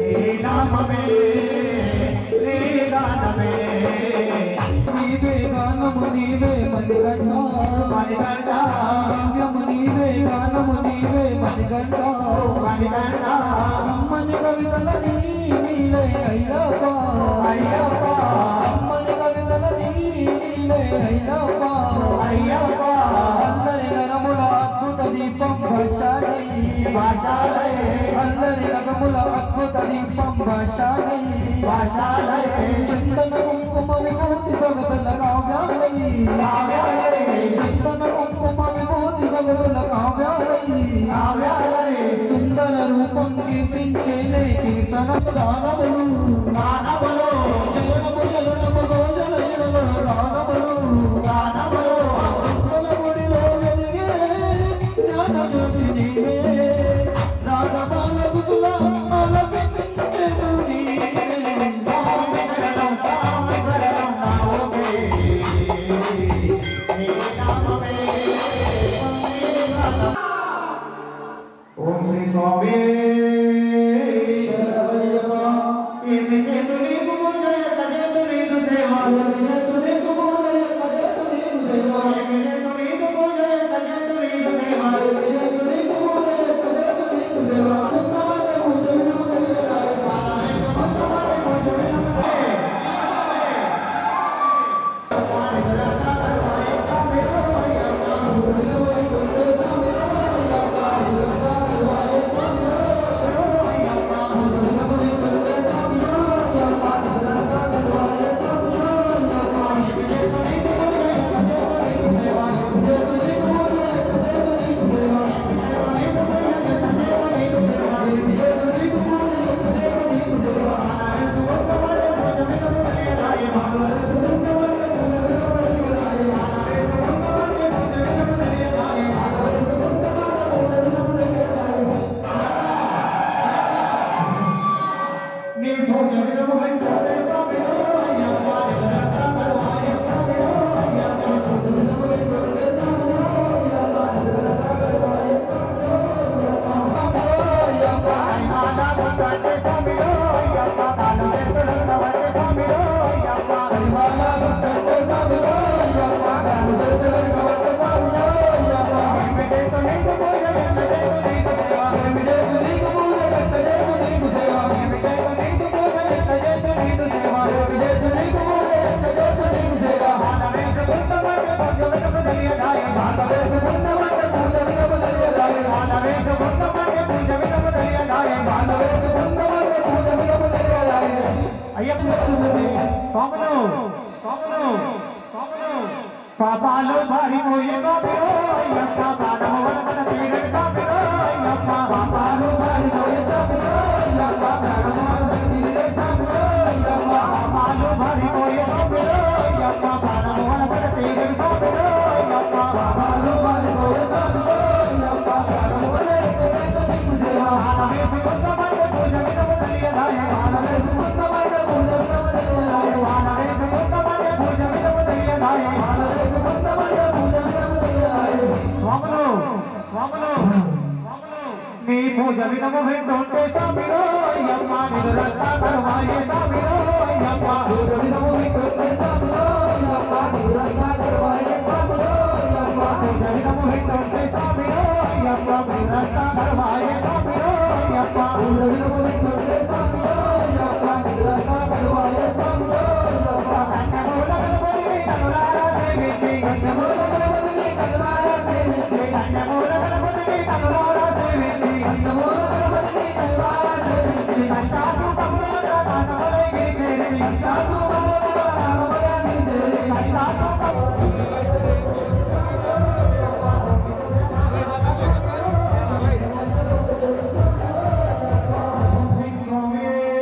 నీ నామమే నీ గానమే నీవే గానము నీవే మణికంఠ కావ్యము నీవే గానము నీవే మణికంఠ అమ్మని కవితల నీలే అయ్యప్ప అమ్మని కవితల నీలే అయ్యప్ప అందరి నరముల అద్భుత దీపం భాషాలై అందరి నరముల అద్భుత దీపం భాషాలై చందన కుంకుమ విభూతి సొగసుల కావ్యాలై చందన కుంకుమ విభూతి సొగసుల కావ్యాలై సుందర రూపం కీర్తించేనే కీర్తన గానములు శరణము శరణము గోచరయుల గానములు భక్తుల గుడిలో వెలిగే జ్ఞాన జ్యోతి నీవే రాగమాల గుతుల ఆలపించెను నీవే స్వామి శరణం నాము నీ ఓం శ్రీ స్వామి శరణమయ్యప్ప. ఎన్ని చేతులు నీకు పూజ ఎంత చేతులు నీకు సేవ ఎన్నిచేతు నీకు పూజ, ఎన్నచేతు నీకు సేవ. ఎన్ని చేతులు నీకు పూజ ఎంత చేతులు నీకు సేవ ఎన్నిచేతు నీకు పూజ, ఎన్నచేతు నీకు సేవ. ఉత్తమమైన పూజ విధము తెలియదాయి. నీ పూజ విధము వెంకటే స్వామి అయ్యప్ప నిరంతర కరువాయప్ప పాపాలు మారిపోయే స్వామిలో అయ్యప్ప పాదము వలన తీరని స్వామిలో అయ్యప్ప పాపాలు మారిపోయే స్వామిలో అయ్యప్ప పాదము వలన తీరని స్వామిలో అయ్యప్ప పాపాలు మారిపోయే స్వామిలో అయ్యప్ప పాదము వలన తీరని స్వామిలో అయ్యప్ప పాపాలు మారిపోయే స్వామిలో అయ్యప్ప పాదము వలన తీరని సేవ ఆనవేసి కొంతమంది పూజ విధము తెలియదాయ ఆనవేసి కొంతమంది పూజ విధము తెలియదాయ ఆనవేసి కొంతమంది పూజ విధము తెలియదాయ స్వాములు స్వాములు నీ పూజ విధము వింటుంటే స్వామిలో అయ్యప్ప నిరంతర కరువాయే స్వామిలో అయ్యప్ప పూజ విధము వింటుంటే స్వామిలో అయ్యప్ప నిరంతర కరువాయే స్వామిలో అయ్యప్ప పూజ విధము వింటుంటే స్వామిలో అయ్యప్ప నిరంతర కరువాయే స్వామిలో అయ్యప్ప పూజ విధము వింటుంటే స్వామిలో అయ్యప్ప నిరంతర కరువాయే స్వామిలో అయ్యప్ప కన్నమూల గణపతి కనులారా సేవించి కన్నమూల గణపతి కనులారా సేవించి కన్నమూల గణపతి కనులారా సేవించి కన్నమూల గణపతి కనులారా సేవించి కష్టాసు కముల నామలే గిరిచేరి కష్టాసు కముల నామలే గిరిచేరి కష్టాసు స్వామి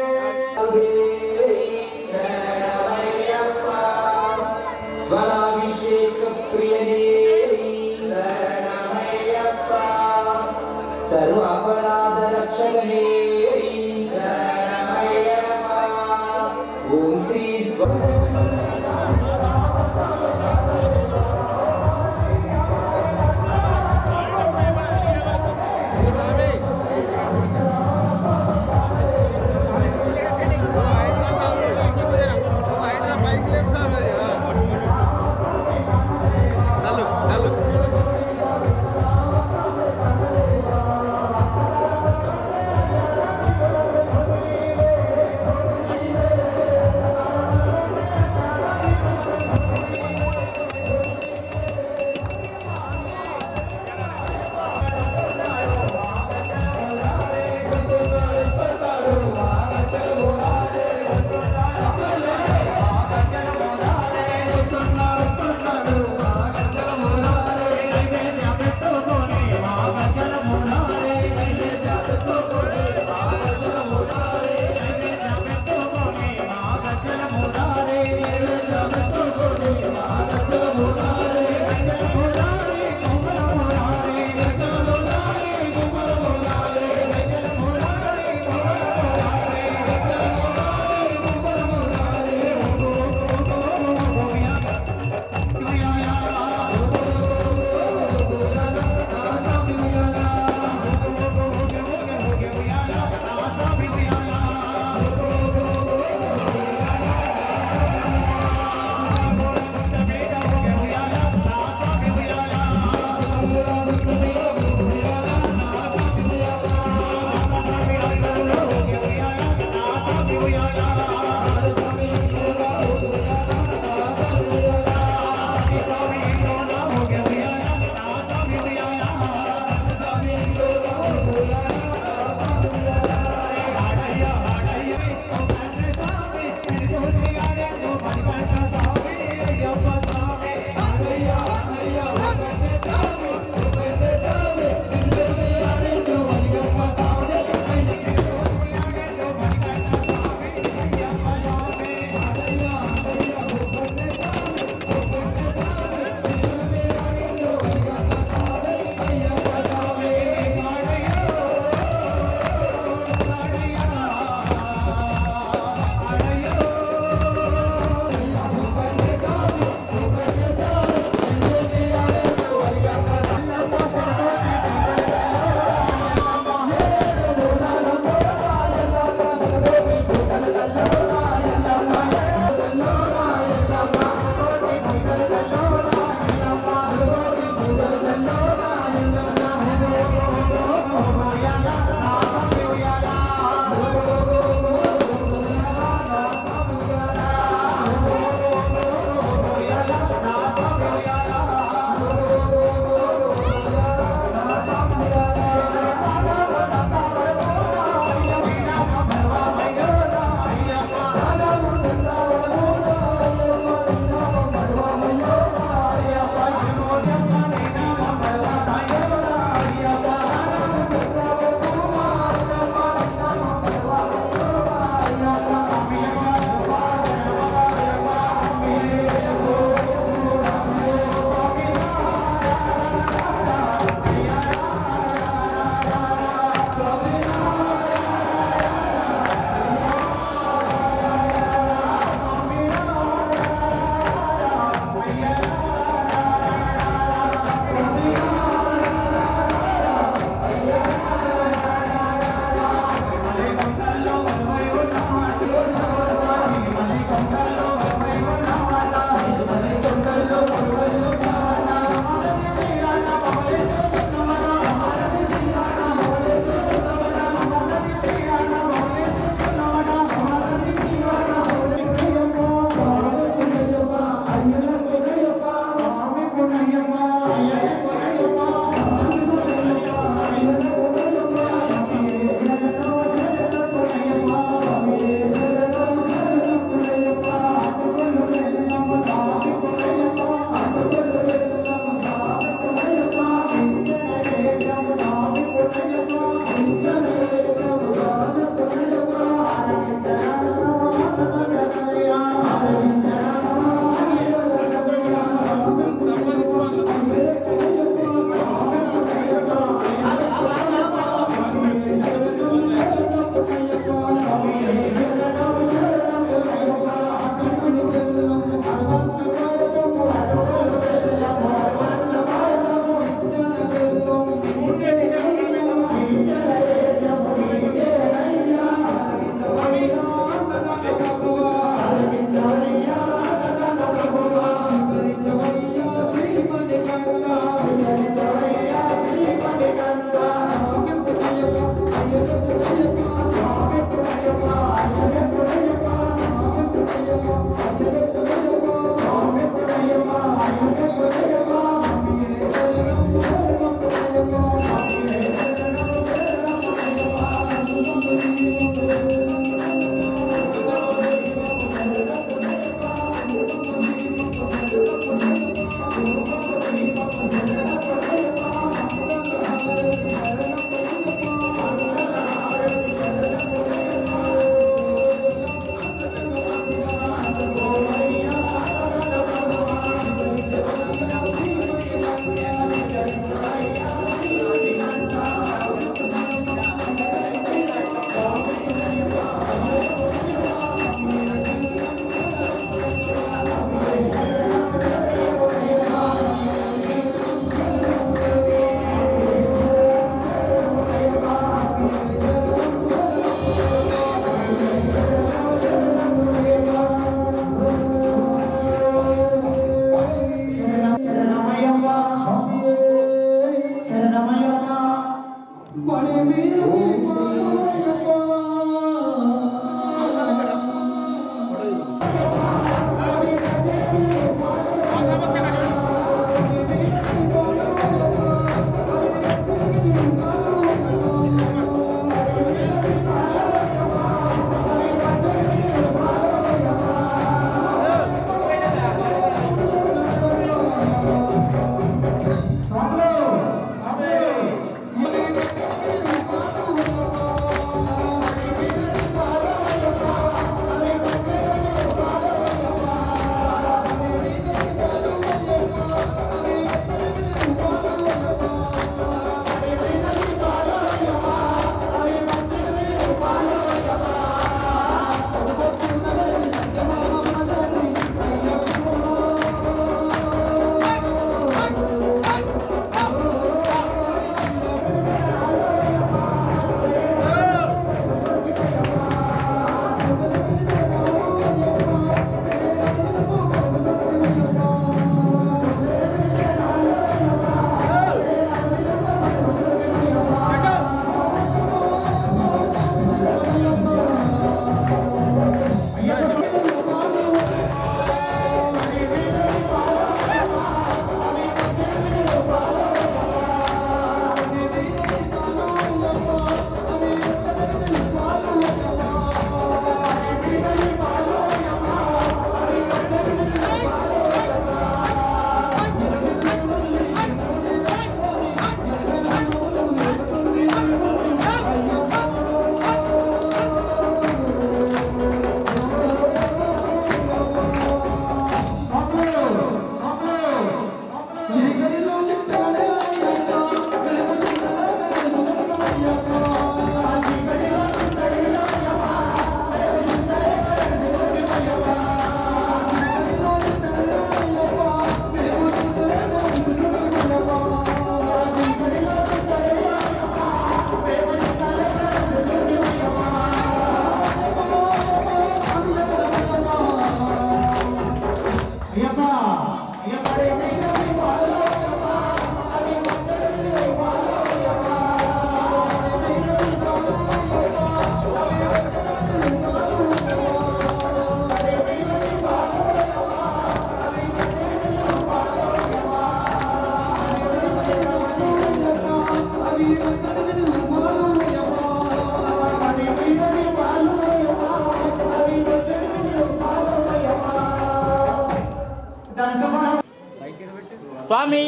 स्वामी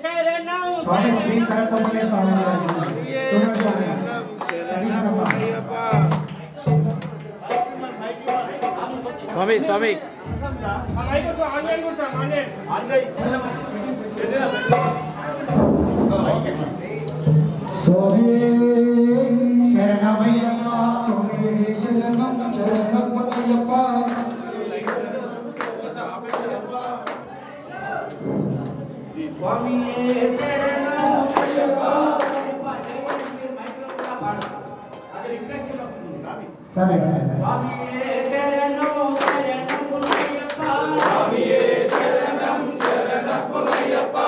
शरणं स्वामी स्क्रीन करेक्ट बोले स्वामी स्वामी स्वामी स्वामी शरणमय्यप्पा स्वामी शरणं शरणमय्यप्पा स्वामी शरणं సరే సరే स्वामी शरणं शरणमय्यप्पा स्वामी शरणं शरणमय्यप्पा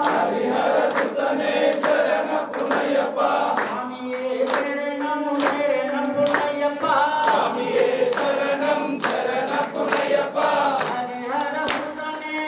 हरिहर सुतने शरणमय्यप्पा स्वामी शरणं शरणमय्यप्पा स्वामी शरणं शरणमय्यप्पा हरिहर सुतने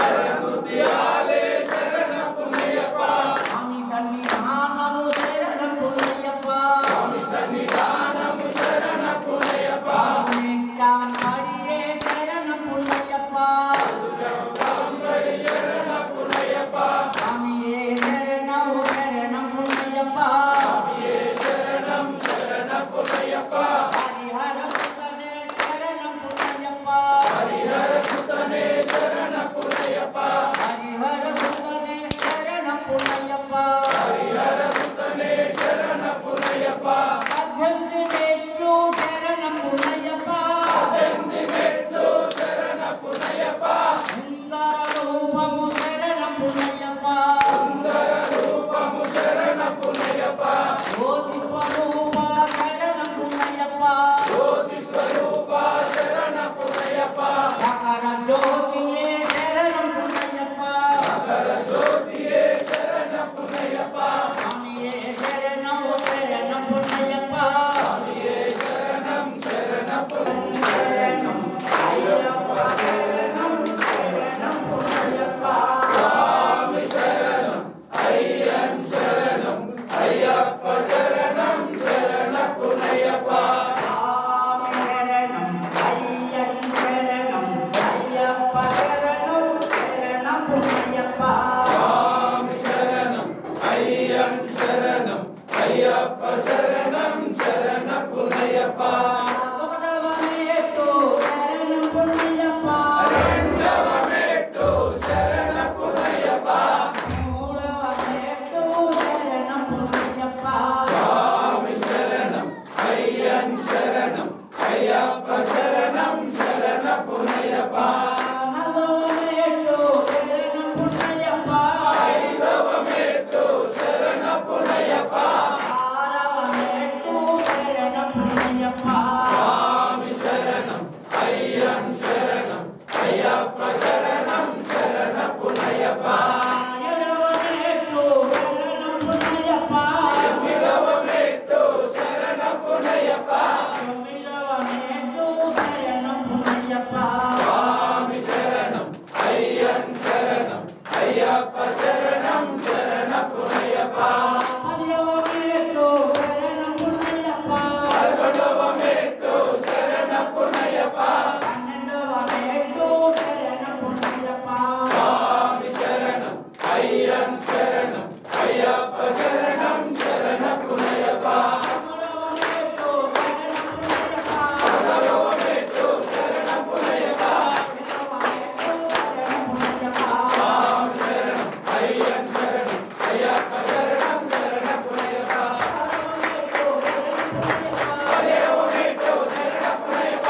శరణముద్యాలే శరణపునయ్యప్ప స్వామి సన్నిధానము శరణపునయ్యప్ప నిత్యామడియే శరణపునయ్యప్ప స్వామియే శరణము శరణపునయ్యప్ప హరిహర సుతనే శరణపునయ్యప్ప హరిహర సుతనే శరణపునయ్యప్ప 18 మెట్లు శరణపునయ్యప్ప సుందర రూపము శరణపునయ్యప్ప జ్యోతి స్వరూప శరణపునయ్యప్ప మకర జ్యోతియే శరణపునయ్యప్ప స్వామియే శరణం శరణపునయ్యప్ప శరణం అయ్యప్ప శరణం శరణపునయ్యప్ప స్వామి శరణం అయ్యన్ శరణం అయ్యప్ప శరణం శరణపునయ్యప్ప స్వామి శరణం అయ్యన్ శరణం అయ్యప్ప శరణం శరణపునయ్యప్ప స్వామి శరణం అయ్యన్ శరణం అయ్యప్ప శరణం శరణపునయ్యప్ప ఒకటవ మెట్టు శరణపునయ్యప్ప రెండవ మెట్టు శరణపునయ్యప్ప మూడవ మెట్టు శరణపునయ్యప్ప స్వామి శరణం అయ్యన్ శరణం అయ్యప్ప శరణం శరణపునయ్యప్ప నాలుగవ మెట్టు శరణపునయ్యప్ప ఐదవ మెట్టు శరణపునయ్యప్ప ఆరవ మెట్టు శరణపునయ్యప్ప స్వామి శరణం అయ్యన్ శరణం అయ్యప్ప శరణం శరణపునయ్యప్ప ఏడవ మెట్టు శరణపునయ్యప్ప ఎనిమిదవ మెట్టు శరణపునయ్యప్ప తొమ్మిదవ మెట్టు శరణపునయ్యప్ప స్వామి శరణం అయ్యన్ శరణం అయ్యప్ప శరణం శరణపునయ్యప్ప పదవ మెట్టు శరణపునయ్యప్ప 11వ మెట్టు శరణపునయ్యప్ప 12వ మెట్టు శరణపునయ్యప్ప స్వామి శరణం అయ్యన్ శరణం అయ్యప్ప శరణం శరణపునయ్యప్ప 13వ మెట్టు శరణపునయ్యప్ప 14వ మెట్టు శరణపునయ్యప్ప 15వ మెట్టు శరణపునయ్యప్ప స్వామి శరణం అయ్యన్ శరణం అయ్యప్ప శరణం శరణపునయ్యప్ప 16వ మెట్టు శరణపునయ్యప్ప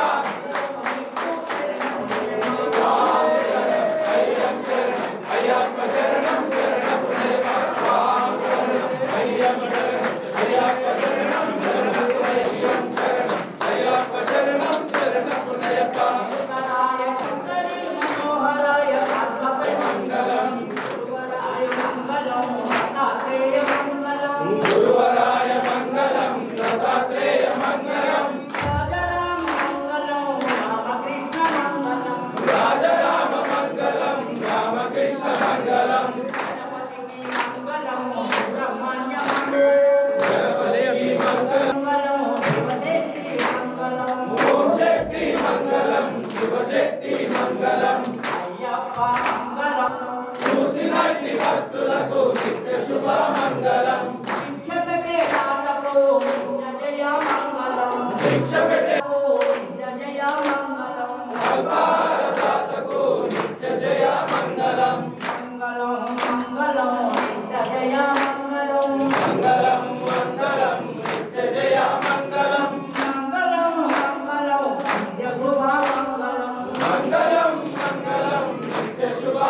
17వ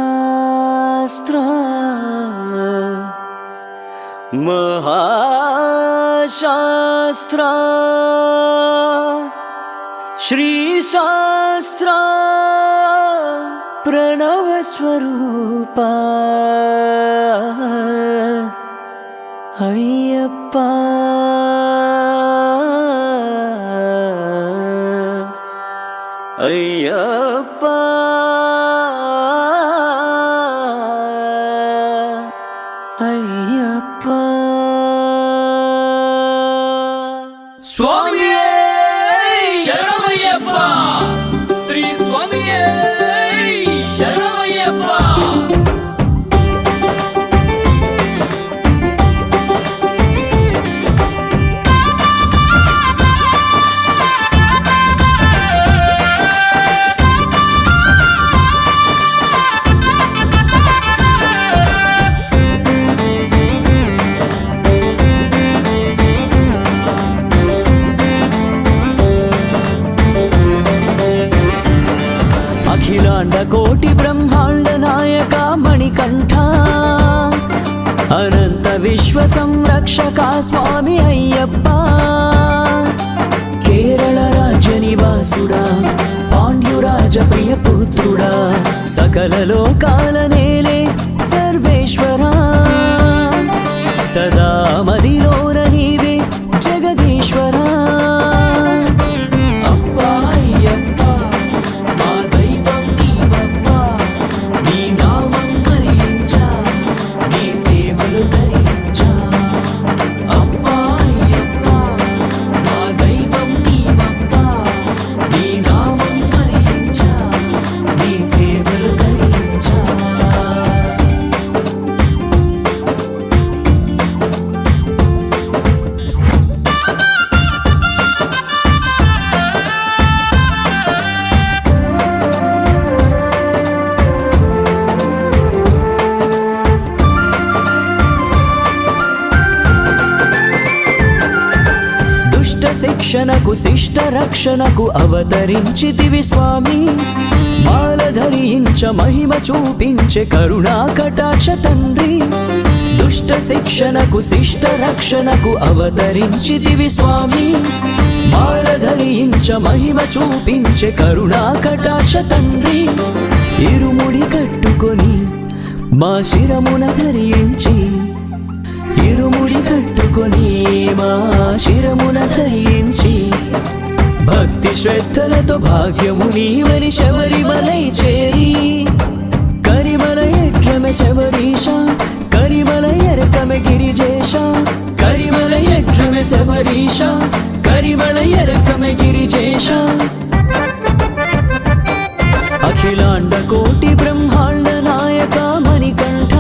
धर्मशास्त्र महाशास्त्र शास्त्रा श्रीशास्त्रा प्रणव स्वरूपा अय्यप्पा अय्यप्पा अय्यप्पा స్వామియే శరణమయ్యప్ప శ్రీ స్వామియే శరణమయ్యప్ప अखिलांड कोटि ब्रह्मांड नायक मणिकंठ अनंत विश्व संरक्षक स्वामी अय्यप्पा केरल राज्य निवासुड़ा पांड्युराज प्रिय पुत्रुड़ा सकल लोकाल नेले सर्वेश्वरा सदा मदिलोन नीवे जगदीश्वरा अप्पा अय्यप्पा మా దైవం నీవప్పా నీ నామం స్మరించా నీ సేవలు ధరించా అప్పా అయ్యప్పా మా దైవం నీవప్పా నీ నామం స్మరించా నీ సేవలు ధరించా శిక్షణకు శిష్ట రక్షణకు అవతరించితివి స్వామి మాల ధరించ మహిమ చూపించే కరుణా కటాక్ష తండ్రి దుష్ట శిక్షణకు శిష్ట రక్షణకు అవతరించితివి స్వామి మాల ధరించ మహిమ చూపించే కరుణా కటాక్ష తండ్రి ఇరుముడి కట్టుకొని మా శిరమున ధరించి ఇరుముడి కట్టుకొని మా శిరమున ధరించి భక్తి శ్రద్ధలతో భాగ్యము నీవని శబరిమలై చేరి కరిమల ఎట్రమె శబరీష కరిమల ఎరకమె గిరిజేష కరిమల ఎట్రమె శబరీష కరిమల ఎరకమె గిరిజేష అఖిలాండ కోటి బ్రహ్మాండ నాయక మణికంఠ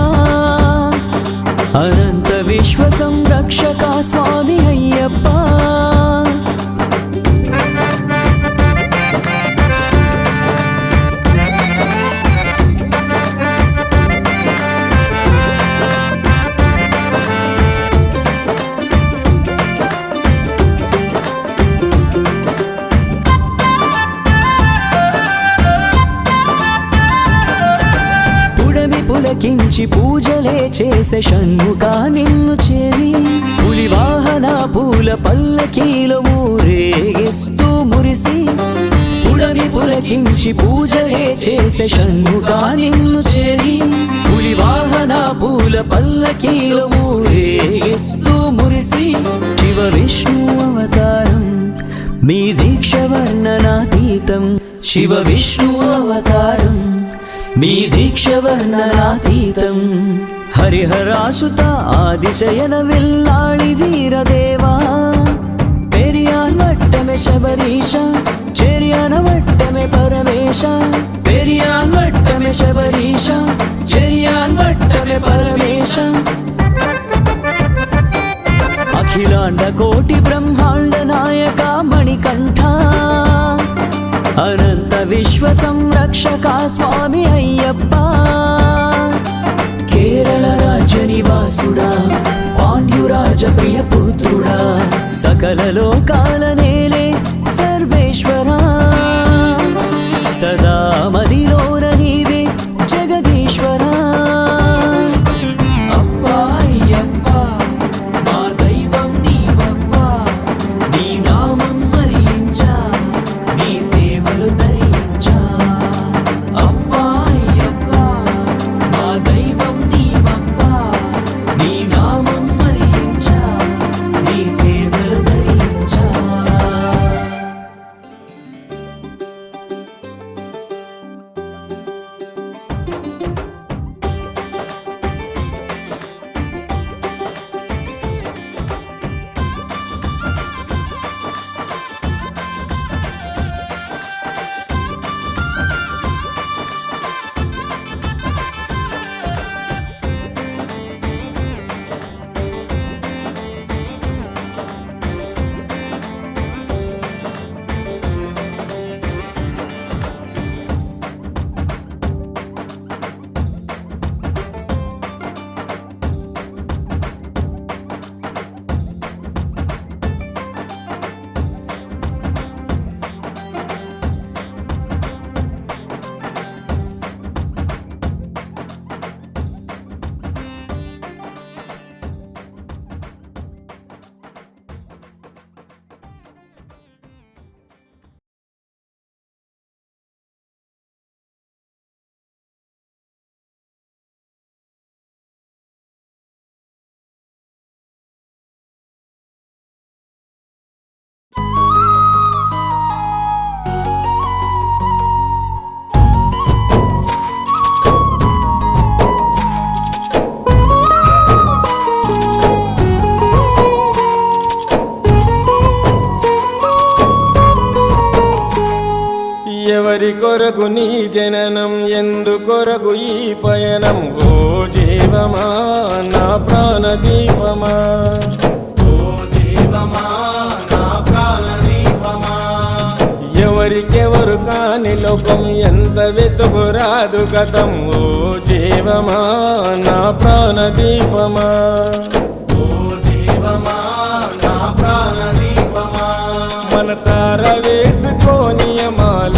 अनंत विश्व संरक्षक स्वामी अय्यप्पा పులకించి పూజలే చేసే షణ్ముఖా నిన్ను చేరి పులి వాహన పూల పల్లకీలో ఊరేగిస్తూ మురిసి పుడమి పులకించి పూజలే చేసే షణ్ముఖా నిన్ను చేరి పులి వాహన పూల పల్లకీలో ఊరేగిస్తూ మురిసి శివ విష్ణు అవతారం మీ దీక్ష వర్ణనాతీతం శివ విష్ణు అవతారం మీ దీక్ష వర్ణనాతీతం హరిహరాసుత ఆదిశయన విల్లాళి వీరదేవా పెరియాన్ వట్టమే శబరీష చెరియాన వట్టమే పరమేశ పెరియాన్ వట్టమే శబరీష చెరియాన్ వట్టమే పరమేశ అఖిలాండ కోటి బ్రహ్మాండ నాయక మణికంఠ अनंत विश्व संरक्षक स्वामी अय्यप्पा केरल राज्य निवासुड़ा पांड्युराज प्रिय पुत्रुड़ा सकल लोकाल नेले सर्वेश्वरा सदा मदिलोन नीवे जगदीश्वरा अप्पा अय्यप्पा मा दैवं नीवप्पा ఎవరి కొరకు నీ జననం, ఎందుకొరకు ఈ పయనం? ఓ జీవమా నా ప్రాణదీపమా, ఓ జీవమా నా ప్రాణదీపమా. ఎవరికెవరు కాని లోకం, ఎంత వెతుకురాదు గతం. ఓ జీవమా నా ప్రాణదీపమా, ఓ జీవమా నా ప్రాణదీపమా. మనసార వేసుకోని మాల,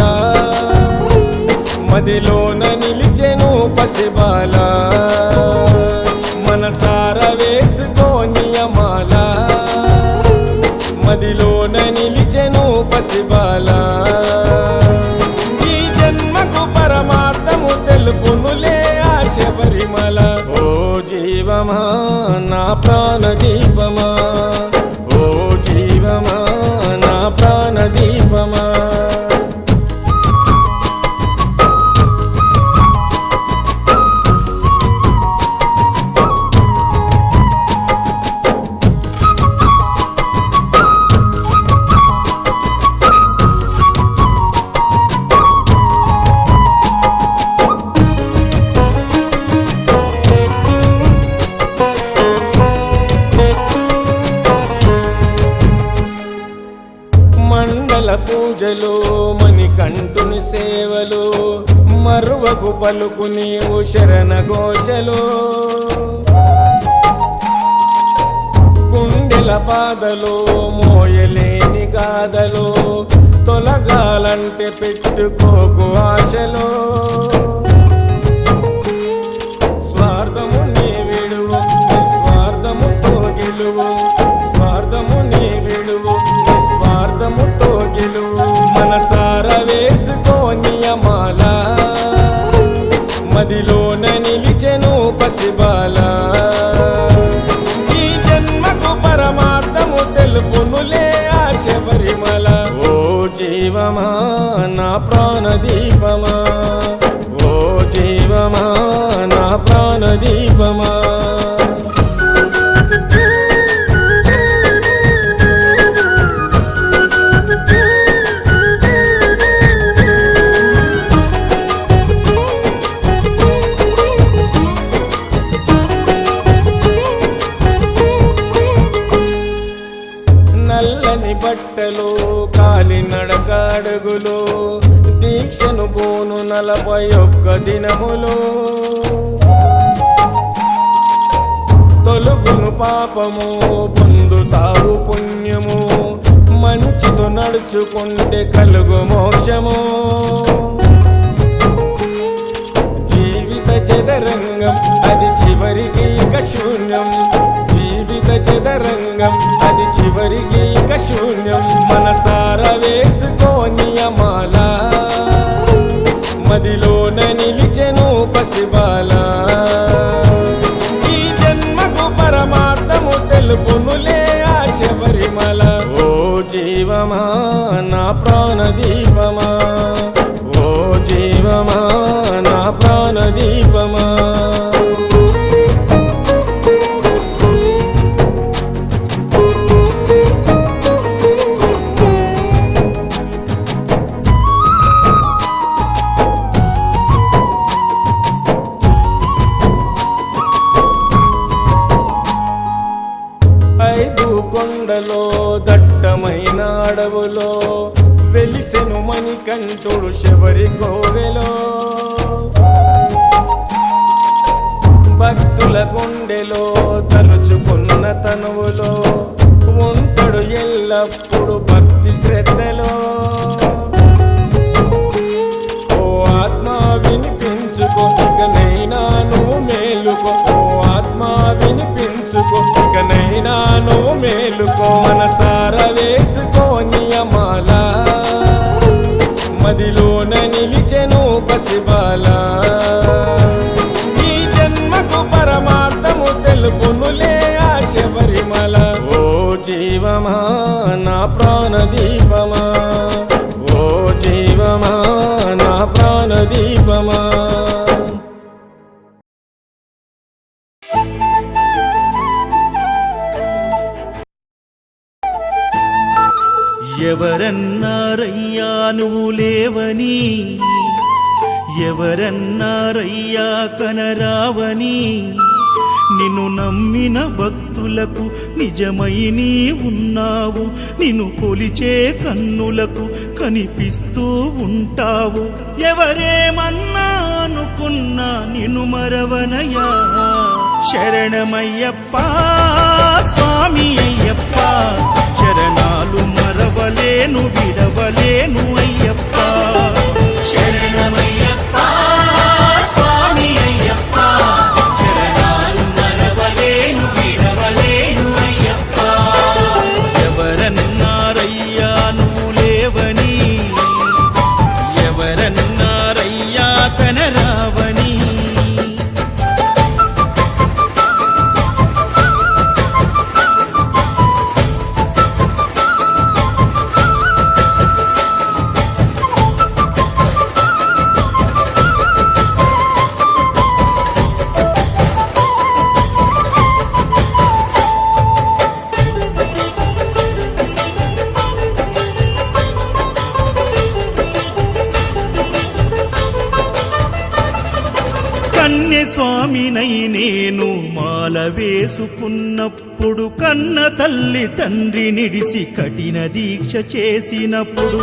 మదిలోన నిలిచెను పసిబాల. మనసార వేసుకోని మాల, మదిలోన నిలిచెను పసిబాల. ఈ జన్మకు పరమార్థము తెలుపునులే ఆ శబరిమల. ఓ జీవమా నా ప్రాణదీపమా, ఓ జీవమా నా ప్రాణదీపమా. మండల పూజలు, మణికంఠుని సేవలు, మరువకు పలుకు నీవు శరణ ఘోషలు. గుండెల బాధలు, మోయలేని గాథలు, తొలగాలంటే పెట్టుకోకు ఆశలు. స్వార్థము నీ విడువు, నిస్వార్థముతో గెలువు. స్వార్థము నీ విడువు, నిస్వార్థముతో గెలువు. మనసార వేసుకోని మాల, మదిలోన నిలిచెను పసిబాల. ఈ జన్మకు పరమార్థము తెలుపునులే ఆ శబరిమల. ఓ జీవమా నా ప్రాణదీపమా, ఓ జీవమా నా ప్రాణదీపమా. నల్లని బట్టలు, కాలినడక అడుగులు, దీక్షను పోను 41 దినములు. తొలుగును పాపము, పొందుతావు పుణ్యము. మంచితో నడుచుకుంటే కలుగు మోక్షము. జీవిత చదరంగం అది చివరికి ఇక శూన్యం. జీవిత చదరంగం అది చివరికి ఇక శూన్యం. మనసార వేసుకోని మాల, మదిలోన నిలిచెను పసిబాల. ఈ జన్మకు పరమార్థము తెలుపునులే ఆ శబరిమల. ఓ జీవమా నా ప్రాణదీపమా, ఓ జీవమా నా ప్రాణదీపమా. కొండలో, దట్టమైన అడవులో వెలిసెను మణికంఠుడు శబరి కోవెలో. భక్తుల గుండెలో, తలుచుకున్న తనువులో ఉంటాడు ఎల్లప్పుడు భక్తి శ్రద్ధలో. ఓ ఆత్మ వినిపించుకో, ఇకనైనా నువ్వు మేలుకో. ఓ ఆత్మ వినిపించుకో, ఇకనైనా నువ్వు మేలుకో. మనసార వేసుకోని మాల, మదిలోన నిలిచెను పసిబాల. ఈ జన్మకు పరమార్థము తెలుపునులే ఆ శబరిమల. ఓ జీవమా నా ప్రాణదీపమా, ఓ జీవమా నా ప్రాణదీపమా. ఎవరన్నారయ్యా నువ్వు లేవని, ఎవరన్నారయ్యా కనరావని, నిన్ను నమ్మిన భక్తులకు నిజమై నీ ఉన్నావు, నిన్ను కొలిచే కన్నులకు కనిపిస్తూ ఉంటావు. ఎవరేమన్నా అనుకున్నా నిన్ను మరవనయ్యా. శరణమయ్యప్ప స్వామి అయ్యప్ప, శరణాలు మరవలేను విడవలేను అయ్యప్ప. శరణమయ్యప్ప స్వామి అయ్యప్ప, శరణాలు మరవలేను విడవలేను అయ్యప్ప. ఎవరన్నారయ్యా నువ్వు లేవని, ఎవరన్నారయ్యా కనరావని. స్వామినై నేను మాల వేసుకున్నప్పుడు, కన్న తల్లి తండ్రి నిడిసి కఠిన దీక్ష చేసినప్పుడు,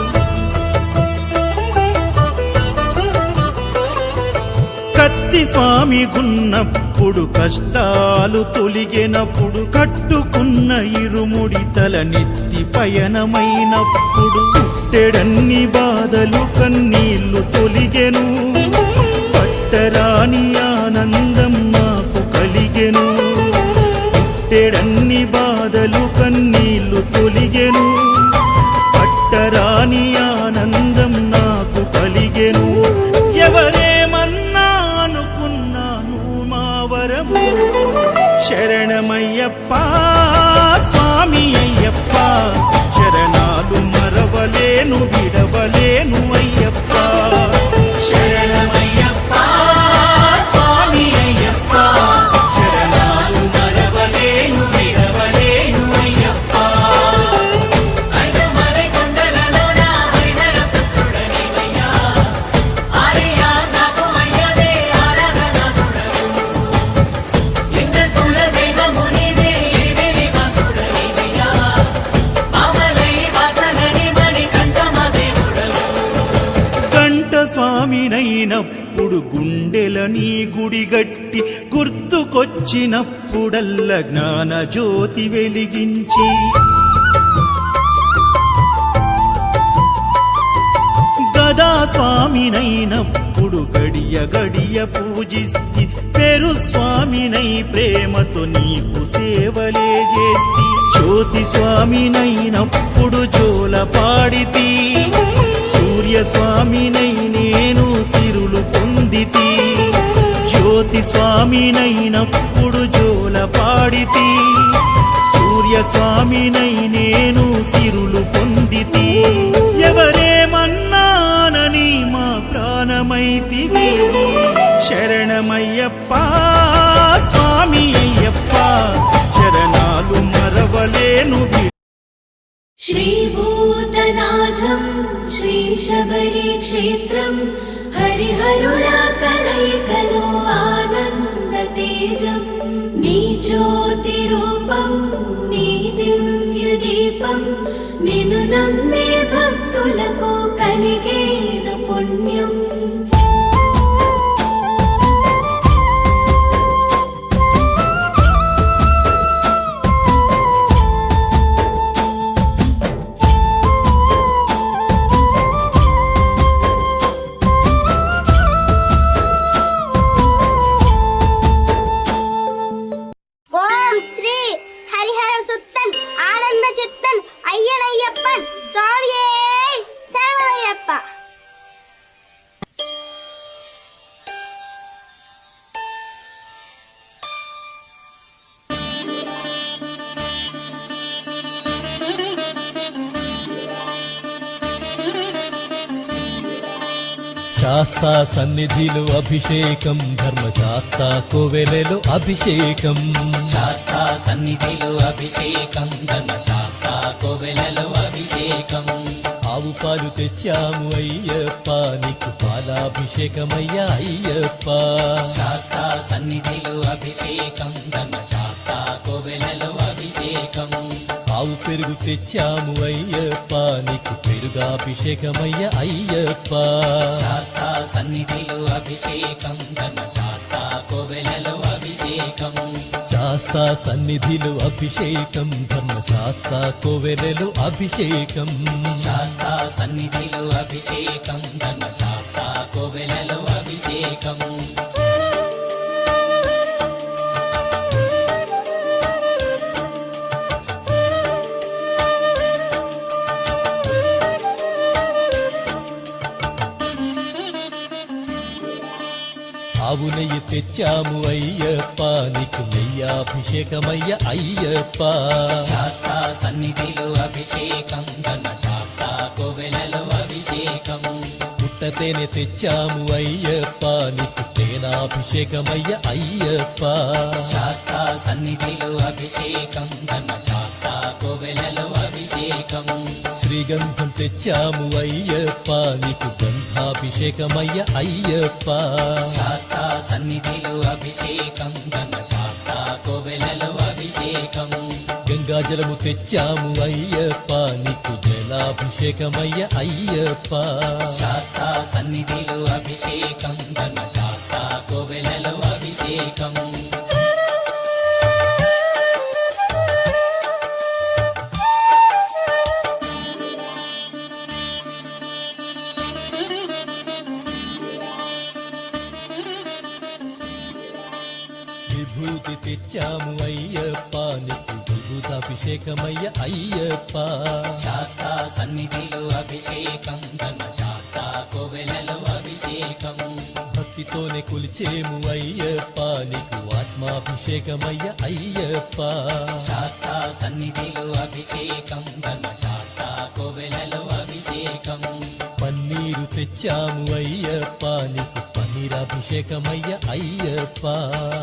కత్తి స్వామి గున్నప్పుడు, కష్టాలు తొలిగినప్పుడు, కట్టుకున్న ఇరుముడి తల నెత్తి పయనమైనప్పుడు, పుట్టెడన్ని బాధలు కన్నీళ్లు తొలిగెను, పట్టరాని ఆనందం నాకు కలిగెను. పుట్టెడన్ని బాధలు కన్నీళ్లు తొలిగెను, పట్టరాని ఆనందం నాకు కలిగెను. ఎవరేమన్నా అనుకున్నాను మా వరము. శరణమయ్యప్ప స్వామి అయ్యప్ప, శరణాలు మరవలేను విడవలేను అయ్యప్ప. శరణమయ్యప్ప స్వామి అయ్యప్ప, శరణాలు మరవలేను విడవలేను అయ్యప్ప. ఐదుమలై కొండలలోన హరిహర పుత్రుడనివయ్యా, ఆర్యా నాకు అయ్యవే ఆరాధనాథుడవు. ఇంద్ర కుల దైవము నీవే ఎరివెలి వాసుడనివయ్యా, మామలై వాసనని మణికంఠమ దేవుడవు. కంఠ స్వామినైనప్పుడు గుండెల నీ గుడి గట్టి, గుర్తుకొచ్చినప్పుడల్ల జ్ఞాన జ్యోతి వెలిగించి, గదా స్వామినైనప్పుడు గడియ గడియ పూజిస్తి, పెరు స్వామినై ప్రేమతో నీకు సేవలే చేస్తి. జ్యోతి స్వామినైనప్పుడు జోల పాడితి, సూర్య స్వామినై నేను సిరులు పొందితి. జ్యోతి స్వామినైనప్పుడు జోల పాడితి, సూర్య స్వామినై నేను సిరులు పొందితి. ఎవరేమన్నానని మా ప్రాణమైతివి. శరణమయ్యప్ప స్వామి అయ్యప్ప, శరణాలు మరవలేను. श्रीभूतनाथं श्रीशबरी क्षेत्रं हरिहरुला कलैकलो आनन्दतेजं नी ज्योतिरूपं नी दिव्यदीपं निनु नम्मे भक्तुలకు కలిగేను పుణ్యం. శాస్తా సన్నిధిలో అభిషేకం, ధర్మశాస్త్ర కోవెలలో అభిషేకం. శాస్త్ర సన్నిధిలో అభిషేకం, ధర్మశాస్త్ర కోవెలలో అభిషేకం. పాలు తెచ్చాము అయ్యప్ప నీకు పాలాభిషేకమయ్యా అయ్యప్ప శాస్తా సన్నిధిలో అభిషేకం ధర్మశాస్త్ర కోవెలలో అభిషేకం ఆవు పెరుగు తెచ్చాము అయ్యప్ప నీకు పెరుగాభిషేకమయ్యా అయ్యప్ప శాస్తా సన్నిధిలో అభిషేకం ధర్మశాస్త్ర కోవెలలో అభిషేకం శాస్తా సన్నిధిలో అభిషేకం ధర్మశాస్త్ర కోవెలలో అభిషేకం శాస్తా సన్నిధిలో అభిషేకం ధర్మశాస్త్ర కోవెలలో అభిషేకం ఆవు నెయ్యి తెచ్చాము అయ్యప్ప నీకు నెయ్యాభిషేకమయ్య అయ్యప్ప శాస్తా సన్నిధిలో అభిషేకం ధర్మశాస్త్ర కోవెలలో అభిషేకం పుట్టతేనె తెచ్చాము అయ్యప్ప నీకు తేనాభిషేకమయ్య అయ్యప్ప శాస్తా సన్నిధిలో అభిషేకం ధర్మశాస్త్ర కోవెలలో అభిషేకం శ్రీగంధం తెచ్చాము అయ్యప్ప నీకు గంధాభిషేకమయ్య అయ్యప్ప శాస్తా సన్నిధిలో అభిషేకం ధర్మశాస్త్ర కోవెలలో అభిషేకం గంగాజలము తెచ్చాము అయ్యప్ప నీకు జలాభిషేకమయ్య అయ్యప్ప శాస్తా సన్నిధిలో అభిషేకం ధర్మశాస్త్ర కోవెలలో అభిషేకం విభూతి తెచ్చాము అయ్యప్ప నీకు విభూతాభిషేకమయ్య అయ్యప్ప శాస్తా సన్నిధిలో అభిషేకం ధర్మశాస్త్ర కోవెలలో అభిషేకం భక్తితోనే కొలిచేము అయ్యప్ప నీకు ఆత్మాభిషేకమయ్య అయ్యప్ప శాస్తా సన్నిధిలో అభిషేకం ధర్మశాస్త్ర కోవెలలో అభిషేకం పన్నీరు తెచ్చాము అయ్యప్ప నీకు పన్నీరాభిషేకమయ్య అయ్యప్ప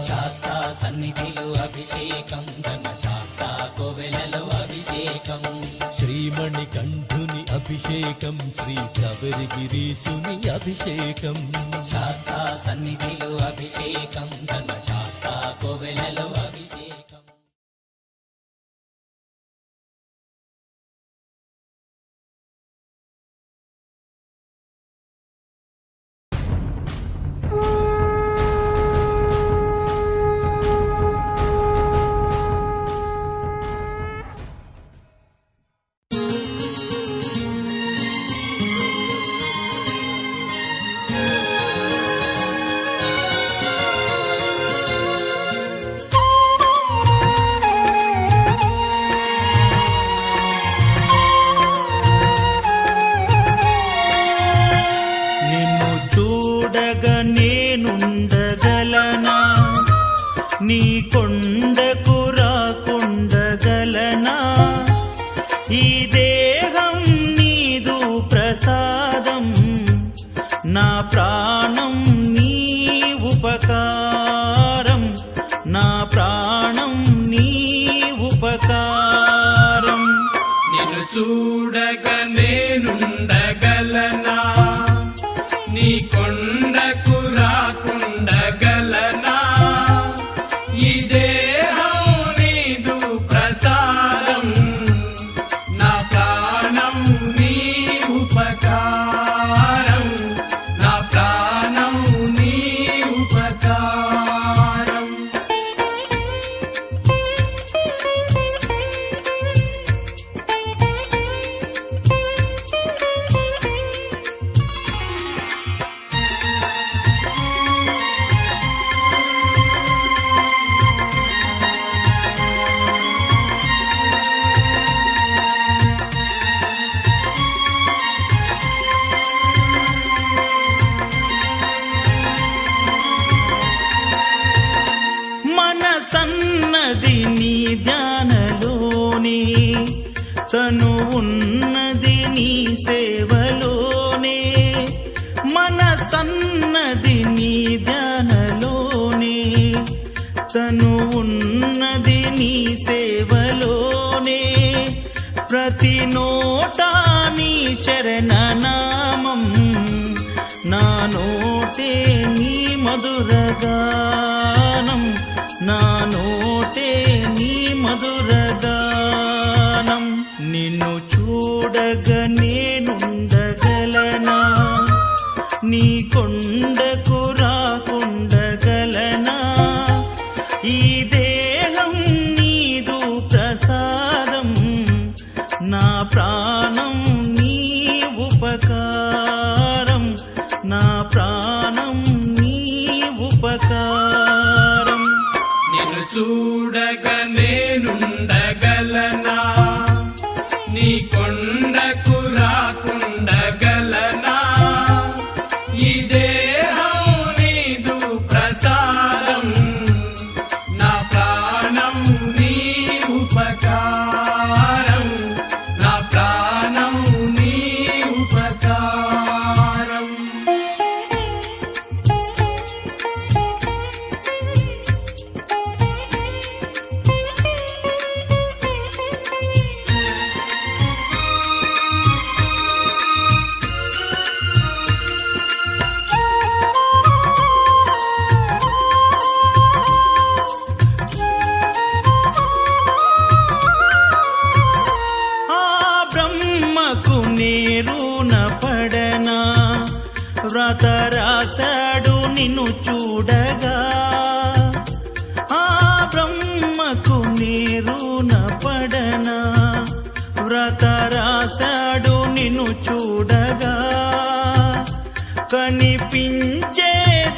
శాస్తా సన్నిధిలో అభిషేకం ధర్మశాస్త్ర కోవెలలో అభిషేకం శ్రీమణి కంఠుని అభిషేకం శ్రీ శబరిగిరీశుని అభిషేకం శాస్తా సన్నిధిలో అభిషేకం ధర్మశాస్త్ర కోవెలలో అభిషేకం నేనుండగలనా నీ కొండకు రాకుండగలనా ఈ దేహం నీదు ప్రసాదం నా ప్రాణం నీ ఉపకారం నా ప్రాణం నీ ఉపకారం నిన్ను చూడగ నేనుండగలనా నీ కొండకు రాకుండగలనా ఈ దేహం నీదు ప్రసాదం నా ప్రాణం నీ ఉపకారం నా ప్రాణం నీ ఉపకారం మనసన్నది నీ ధ్యానలోనే తను ఉన్నది నీ సేవలోనే మనసన్నది నీ ధ్యానలోనే తను ఉన్నది నీ సేవలోనే ప్రతి నోటా నీ శరణనామం నా నోటే నీ మధురగానం నా నోటే నీ మధురగానం నిన్ను చూడగ నేనుండగలనా నీ కొండకు రాకుండగలనా ఈ దేహం నీదు ప్రసాదం నా ప్రాణం నీ ఉపకారం నా ప్రాణం నీ ఉపకారం నిన్ను చూడగ నేనుండగలనా నీ కొండకు రాకుండగలనా ఈ దేహం నీదు ప్రసాదం నా ప్రాణం నీ ఉపకారం నా ప్రాణం నీ ఉపకారం బ్రహ్మకు నేరున పడనా వ్రత రాశాడు నిన్ను చూడగా ఆ బ్రహ్మకు నేరున పడనా వ్రత రాశాడు నిన్ను చూడగా కనిపించే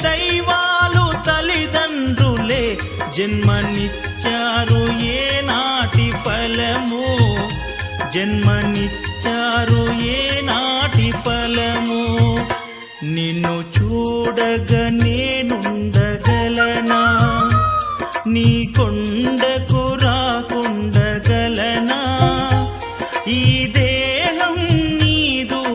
దైవాలు తల్లిదండ్రులే జన్మనిచ్చారు ఏ నాటి ఫలము జన్మనిచ్చారు ఏ నాటి ఫలము నిన్ను చూడగ నేనుండగలనా నీ కొండకు రా